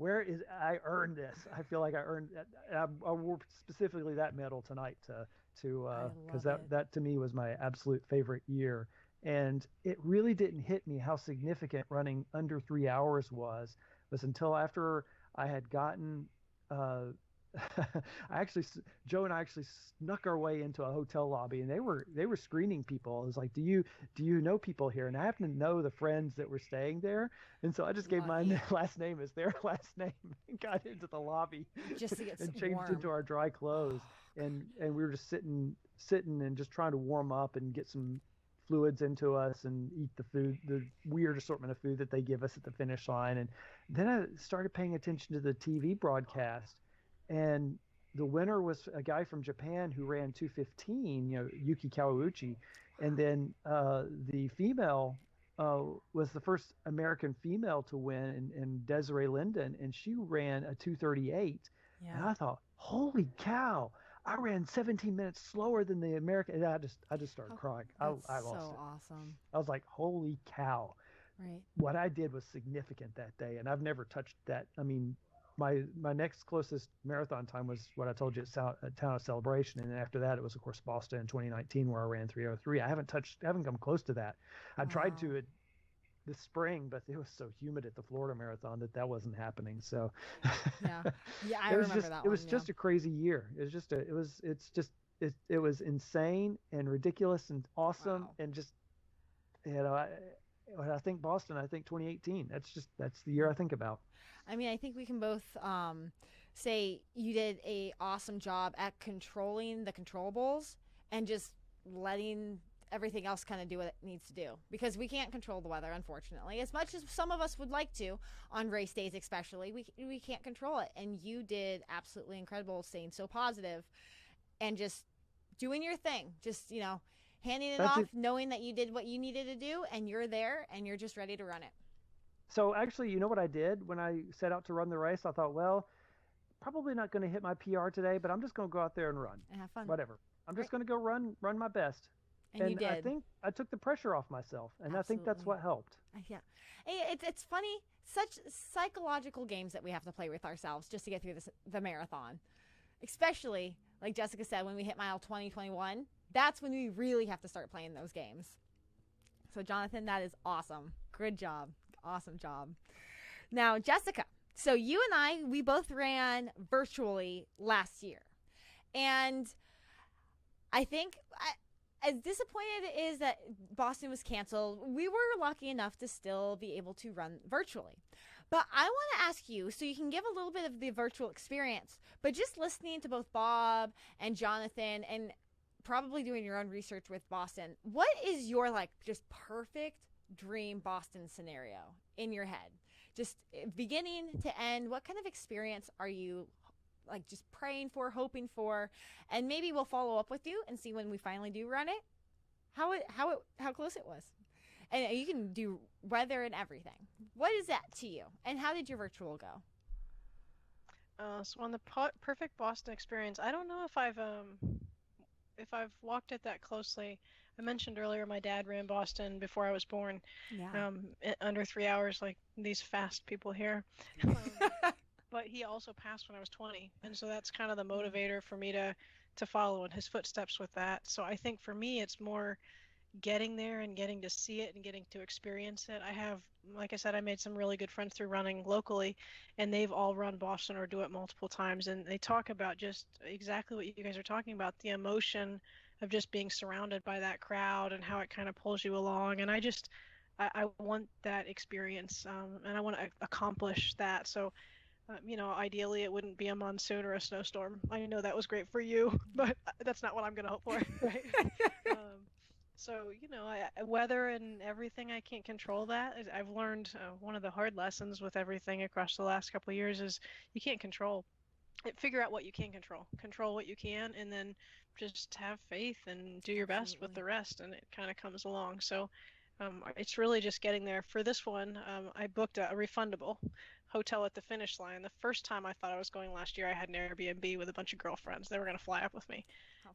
I earned this. I feel like I earned that." I wore specifically that medal tonight because that to me was my absolute favorite year. And it really didn't hit me how significant running under 3 hours was until after I had gotten Joe and I actually snuck our way into a hotel lobby, and they were screening people. I was like, do you know people here? And I happen to know the friends that were staying there, and so I just gave my last name as their last name and got into the lobby Just to get and changed warm. into our dry clothes, and we were just sitting and just trying to warm up and get some fluids into us and eat the food, the weird assortment of food that they give us at the finish line. And then I started paying attention to the TV broadcast, and the winner was a guy from Japan who ran 2:15, Yuki Kawauchi. And then the female was the first American female to win, and Desiree Linden, and she ran a 2:38. Yeah. And I thought, holy cow, I ran 17 minutes slower than the American. And I just started crying. I lost so it. awesome. I was like, holy cow. Right. What I did was significant that day, and I've never touched that. I mean, my next closest marathon time was what I told you at Town of Celebration, and then after that it was, of course, Boston in 2019 where I ran 3:03. I haven't come close to that. I tried to this spring, but it was so humid at the Florida Marathon that wasn't happening. So yeah, I remember that one. It was just a crazy year. It was insane and ridiculous and awesome. Wow. And just, when I think Boston, I think 2018. That's the year I think about. I mean, I think we can both say you did a awesome job at controlling the controllables and just letting everything else kind of do what it needs to do, because we can't control the weather, unfortunately, as much as some of us would like to on race days, especially. We can't control it, and you did absolutely incredible, staying so positive and just doing your thing, just handing it off, knowing that you did what you needed to do, and you're there and you're just ready to run it. So actually, you know what I did when I set out to run the race? I thought, well, probably not going to hit my PR today, but I'm just going to go out there and run and have fun. Whatever. I'm just going to go run my best. And you did. I think I took the pressure off myself, and Absolutely. I think that's what helped. Yeah. It's funny, such psychological games that we have to play with ourselves just to get through the marathon. Especially, like Jessica said, when we hit mile 20, 21, that's when we really have to start playing those games. So, Jonathan, that is awesome. Good job. Awesome job. Now, Jessica, so you and we both ran virtually last year. And I think... as disappointed it is that Boston was canceled, we were lucky enough to still be able to run virtually. But I want to ask you, so you can give a little bit of the virtual experience, but just listening to both Bob and Jonathan and probably doing your own research with Boston, what is your just perfect dream Boston scenario in your head? Just beginning to end, what kind of experience are you just praying for, hoping for? And maybe we'll follow up with you and see when we finally do run it, how close it was. And you can do weather and everything. What is that to you? And how did your virtual go? So on the perfect Boston experience, I don't know if I've walked it that closely. I mentioned earlier my dad ran Boston before I was born. Yeah. Under 3 hours, like these fast people here. But he also passed when I was 20, and so that's kind of the motivator for me to follow in his footsteps with that. So I think for me, it's more getting there and getting to see it and getting to experience it. I have, like I said, I made some really good friends through running locally, and they've all run Boston or do it multiple times, and they talk about just exactly what you guys are talking about, the emotion of just being surrounded by that crowd and how it kind of pulls you along. And I want that experience, and I want to accomplish that. So ideally it wouldn't be a monsoon or a snowstorm. I know that was great for you, but that's not what I'm going to hope for, right? So, weather and everything, I can't control that. I've learned one of the hard lessons with everything across the last couple of years is you can't control it. Figure out what you can control what you can, and then just have faith and do your best with the rest, and it kind of comes along. So it's really just getting there. For this one, I booked a refundable hotel at the finish line. The first time I thought I was going last year, I had an Airbnb with a bunch of girlfriends. They were going to fly up with me.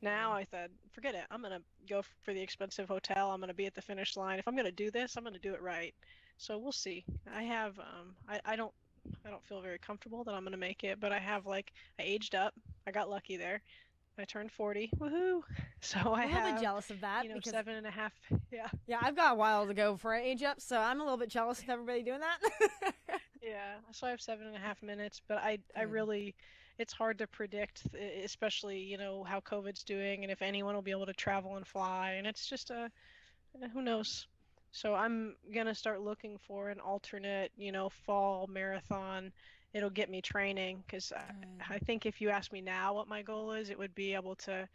Now I said, forget it. I'm going to go for the expensive hotel. I'm going to be at the finish line. If I'm going to do this, I'm going to do it right. So we'll see. I have, I don't feel very comfortable that I'm going to make it, but I aged up. I got lucky there. I turned 40. Woohoo! So I'm a little bit jealous of that. Because 7.5. Yeah. Yeah, I've got a while to go for an age up, so I'm a little bit jealous of everybody doing that. Yeah, so I have 7.5 minutes, but I Good. really, it's hard to predict, especially, how COVID's doing and if anyone will be able to travel and fly. And it's just who knows? So I'm gonna start looking for an alternate, fall marathon. It'll get me training because Good. I think if you ask me now what my goal is, it would be able to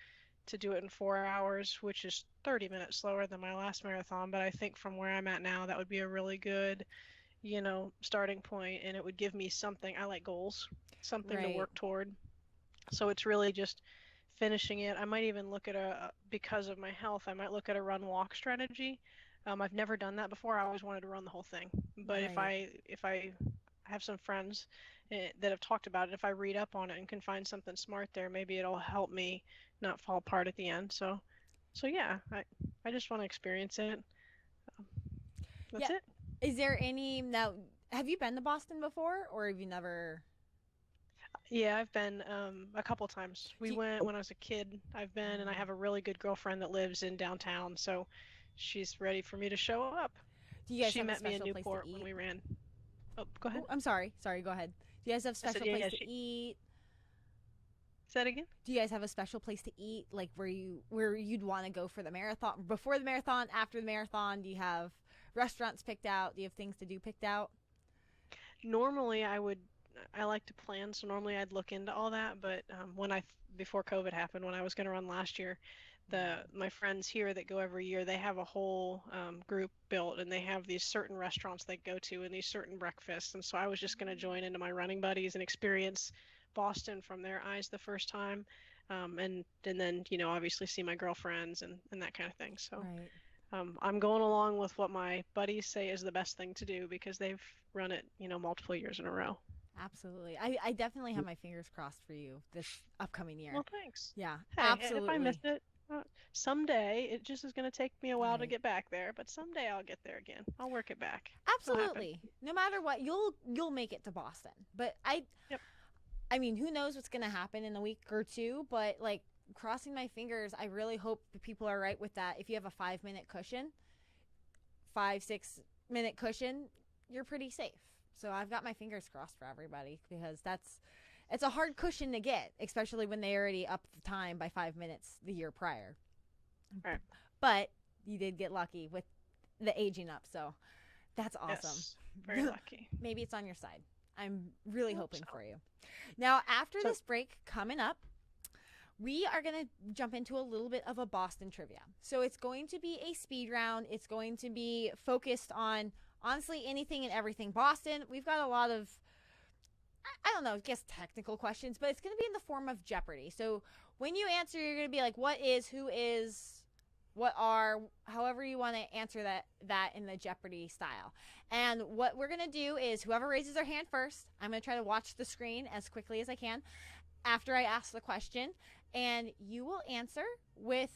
do it in 4 hours, which is 30 minutes slower than my last marathon. But I think from where I'm at now, that would be a really good, starting point, and it would give me something. I like goals, something to Right. work toward. So it's really just finishing it. I might even look at because of my health, I might look at a run walk strategy. I've never done that before. I always wanted to run the whole thing. But Right. if I have some friends that have talked about it, if I read up on it and can find something smart there, maybe it'll help me not fall apart at the end. So yeah, I just want to experience it. Yeah. That's it. Is there any now? Have you been to Boston before, or have you never? Yeah, I've been a couple times. We Do you, went when I was a kid. I've been, and I have a really good girlfriend that lives in downtown, so she's ready for me to show up. do you guys She have a met me in special place to Newport when eat? we ran. Oh, go ahead. Oh, I'm sorry. Sorry. Go ahead. Do you guys have a I said, special yeah, place yeah. to eat? Say that again? Do you guys have a special place to eat, like where you'd want to go for the marathon, before the marathon, after the marathon? Do you have restaurants picked out? Do you have things to do picked out? Normally, I like to plan, so normally I'd look into all that. But before COVID happened, when I was going to run last year, my friends here that go every year, they have a whole group built, and they have these certain restaurants they go to and these certain breakfasts. And so I was just going to join into my running buddies and experience Boston from their eyes the first time, and then obviously see my girlfriends and that kind of thing. So. Right. I'm going along with what my buddies say is the best thing to do because they've run it, multiple years in a row. Absolutely. I definitely have my fingers crossed for you this upcoming year. Well, thanks. Yeah, Hey, if I miss absolutely. it, someday it just is going to take me a while to Right. get back there, but someday I'll get there again. I'll work it back. It'll happen. Absolutely. No matter what, you'll make it to Boston. But Yep. I mean, who knows what's going to happen in a week or two, but like crossing my fingers, I really hope the people are right with that. If you have a 5 minute cushion, 5 6 minute cushion, you're pretty safe. So I've got my fingers crossed for everybody because it's a hard cushion to get, especially when they already upped the time by 5 minutes the year prior. Right. But you did get lucky with the aging up, so that's awesome. Yes. Very lucky. Maybe it's on your side. I'm really Hope hoping so. for you. Now, after So- this break coming up, we are going to jump into a little bit of a Boston trivia. So it's going to be a speed round. It's going to be focused on, honestly, anything and everything Boston. We've got a lot of, I don't know, I guess technical questions, but it's going to be in the form of Jeopardy. So when you answer, you're going to be like, what is, who is, what are, however you want to answer that in the Jeopardy style. And what we're going to do is whoever raises their hand first, I'm going to try to watch the screen as quickly as I can after I ask the question, and you will answer with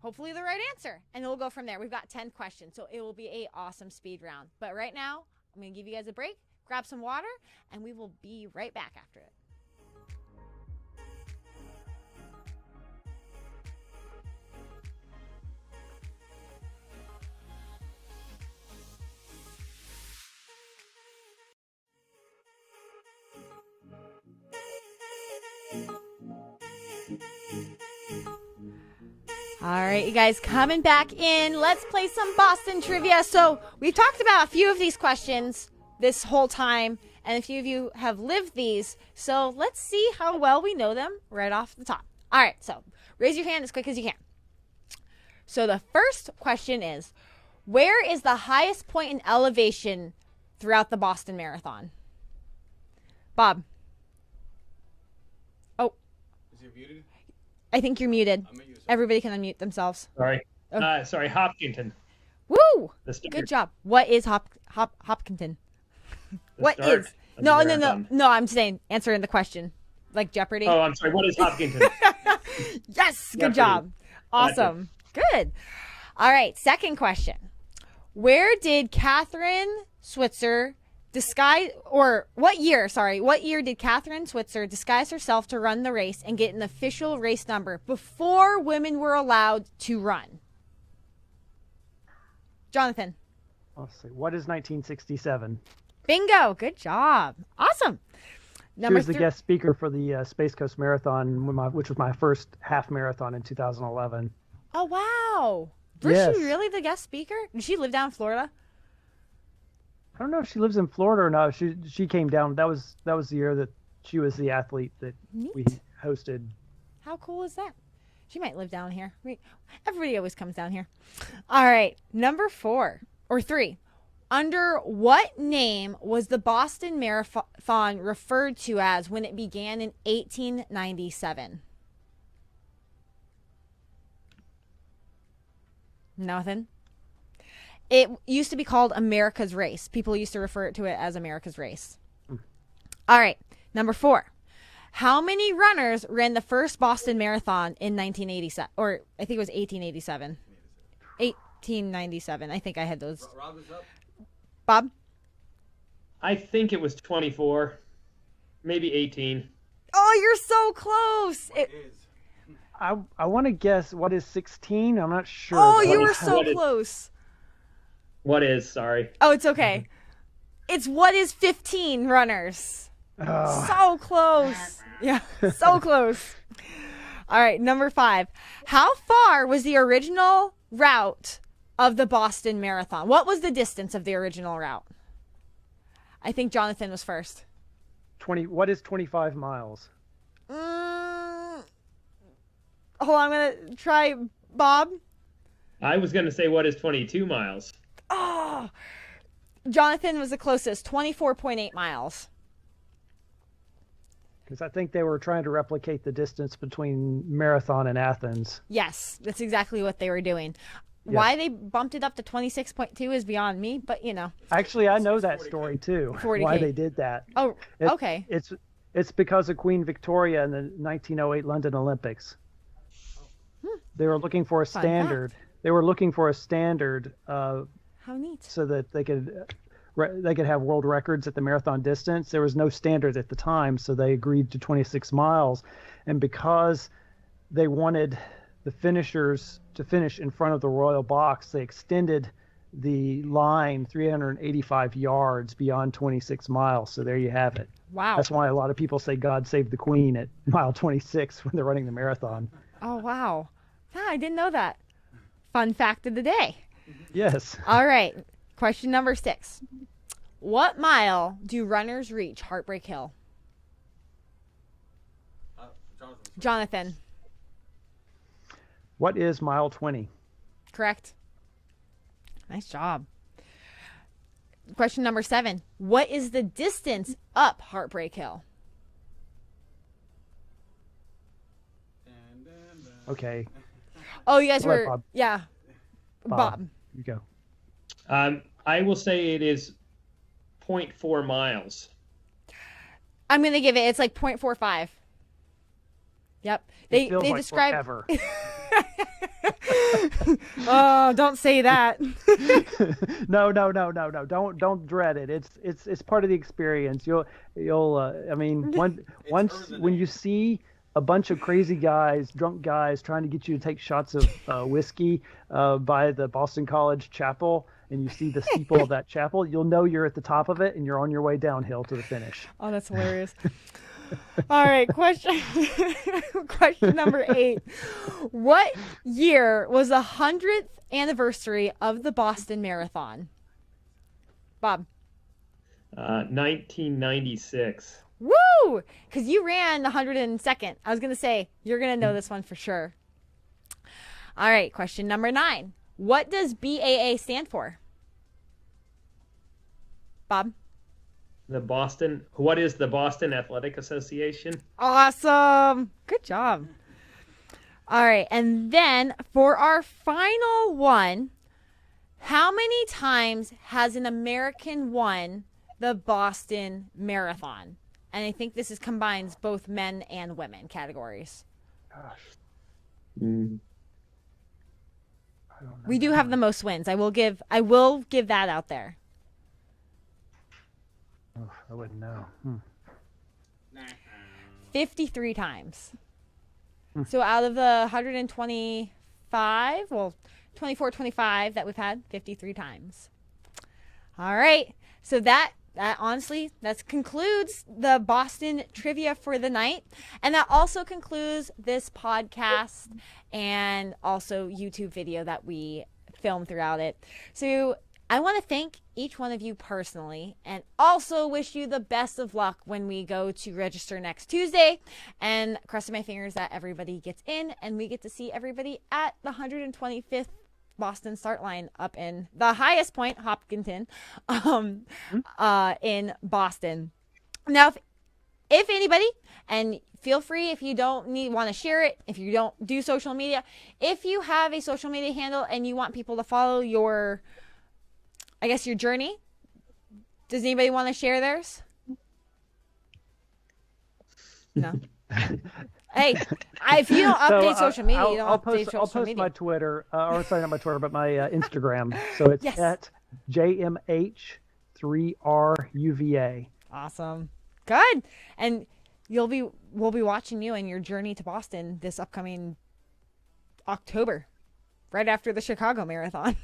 hopefully the right answer, and we'll go from there. We've got 10 questions, so it will be a awesome speed round. But right now, I'm going to give you guys a break, grab some water, and we will be right back after it. All right, you guys, coming back in. Let's play some Boston trivia. So we've talked about a few of these questions this whole time, and a few of you have lived these. So let's see how well we know them right off the top. All right, so raise your hand as quick as you can. So the first question is, where is the highest point in elevation throughout the Boston Marathon? Bob. Oh. Is he muted? I think you're muted. I'm muted. Everybody can unmute themselves. Sorry. Oh. Sorry, Hopkinton. Woo! The start. Good job. What is Hopkinton? The What start is? of the No. marathon. No, I'm saying answering the question. Like Jeopardy. Oh, I'm sorry. What is Hopkinton? Yes, good Jeopardy. job. Awesome. Good. All right, second question. Where did Catherine Switzer what year did Catherine Switzer disguise herself to run the race and get an official race number before women were allowed to run? Jonathan. Let's see. What is 1967? Bingo. Good job. Awesome. She was the guest speaker for the Space Coast Marathon, which was my first half marathon in 2011. Oh, wow. Was Yes. she really the guest speaker? Did she live down in Florida? I don't know if she lives in Florida or not. She came down. That was the year that she was the athlete that we Neat. hosted. How cool is that? She might live down here. Everybody always comes down here. All right. Number 4 or 3. Under what name was the Boston Marathon referred to as when it began in 1897? Nothing. It used to be called America's Race. People used to refer to it as America's Race. All right. Number 4. How many runners ran the first Boston Marathon in 1987? Or I think it was 1887. 1897. I think I had those. Rob is up. Bob? I think it was 24, maybe 18. Oh, you're so close. I want to guess what is 16. I'm not sure. Oh, but you were What so is- close. What is? Sorry. Oh, it's okay. It's what is 15 runners. Oh, So close. Yeah, so close. All right, number 5. How far was the original route of the Boston Marathon? What was the distance of the original route? I think Jonathan was first. 20. What is 25 miles? Hold on, I'm going to try Bob. I was going to say, what is 22 miles? Oh, Jonathan was the closest, 24.8 miles. Because I think they were trying to replicate the distance between Marathon and Athens. Yes, that's exactly what they were doing. Yes. Why they bumped it up to 26.2 is beyond me, but you know. Actually, I know that story too. 40K. Why they did that? Oh, It- okay. It's because of Queen Victoria in the 1908 London Olympics. They were looking for a Fun standard. They were looking for a standard How neat. so that they could have world records at the marathon distance. There was no standard at the time, so they agreed to 26 miles. And because they wanted the finishers to finish in front of the royal box, they extended the line 385 yards beyond 26 miles. So there you have it. Wow. That's why a lot of people say God save the Queen at mile 26 when they're running the marathon. Oh, wow. Ah, I didn't know that. Fun fact of the day. Yes. All right. Question number 6. What mile do runners reach Heartbreak Hill? Jonathan, What is mile 20? correct? Nice job. Question number 7. What is the distance up Heartbreak Hill? Okay. Oh, you guys Go ahead, were, Bob. yeah. Bob. You go. I will say it is 0.4 miles. I'm going to give it, it's like 0.45. Yep. It feels They like describe. forever. Oh, don't say that. No. Don't dread it. It's part of the experience. I mean, once when you see a bunch of crazy guys, drunk guys, trying to get you to take shots of whiskey by the Boston College Chapel, and you see the steeple of that chapel, you'll know you're at the top of it and you're on your way downhill to the finish. Oh, that's hilarious. All right, question number 8. What year was the 100th anniversary of the Boston Marathon? Bob. 1996. Woo! Because you ran the 102nd. I was going to say, you're going to know this one for sure. All right, question number 9. What does BAA stand for? Bob? What is the Boston Athletic Association? Awesome. Good job. All right. And then for our final one, how many times has an American won the Boston Marathon? And I think this combines both men and women categories. Gosh, Mm. I don't know. We do have the most wins. I will give that out there. Oh, I wouldn't know. 53 times. So out of the 125, 24, 25 that we've had, 53 times. All right. So that that concludes the Boston trivia for the night. And that also concludes this podcast and also YouTube video that we filmed throughout it. So I want to thank each one of you personally and also wish you the best of luck when we go to register next Tuesday, and crossing my fingers that everybody gets in and we get to see everybody at the 125th Boston start line up in the highest point, Hopkinton, in Boston. Now, if anybody, and feel free if you don't want to share it, if you don't do social media, if you have a social media handle and you want people to follow your journey, does anybody want to share theirs? No. Hey, if you don't update social media, you don't update social media. I'll post my Twitter, or sorry, not my Twitter, but my Instagram. So it's at JMH3RUVA. Awesome. Good. And we'll be watching you and your journey to Boston this upcoming October, right after the Chicago Marathon.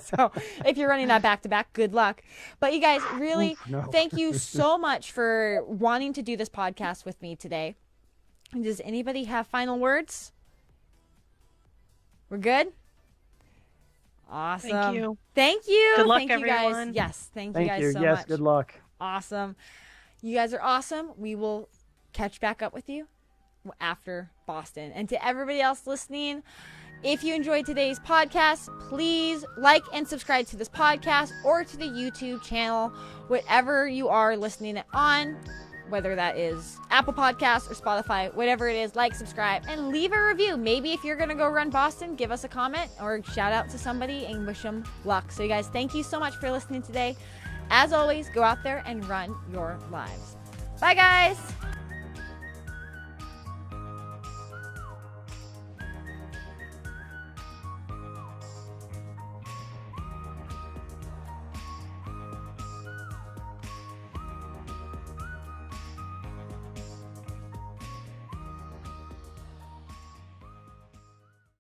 So if you're running that back to back, good luck. But you guys, really, thank you so much for wanting to do this podcast with me today. Does anybody have final words? We're good? Awesome. Thank you. Thank you. Good luck, thank you everyone. guys. Yes, thank you guys so yes, much. good luck. Awesome. You guys are awesome. We will catch back up with you after Boston. And to everybody else listening, if you enjoyed today's podcast, please like and subscribe to this podcast or to the YouTube channel, whatever you are listening on, whether that is Apple Podcasts or Spotify, whatever it is, like, subscribe, and leave a review. Maybe if you're going to go run Boston, give us a comment or shout out to somebody and wish them luck. So you guys, thank you so much for listening today. As always, go out there and run your lives. Bye, guys.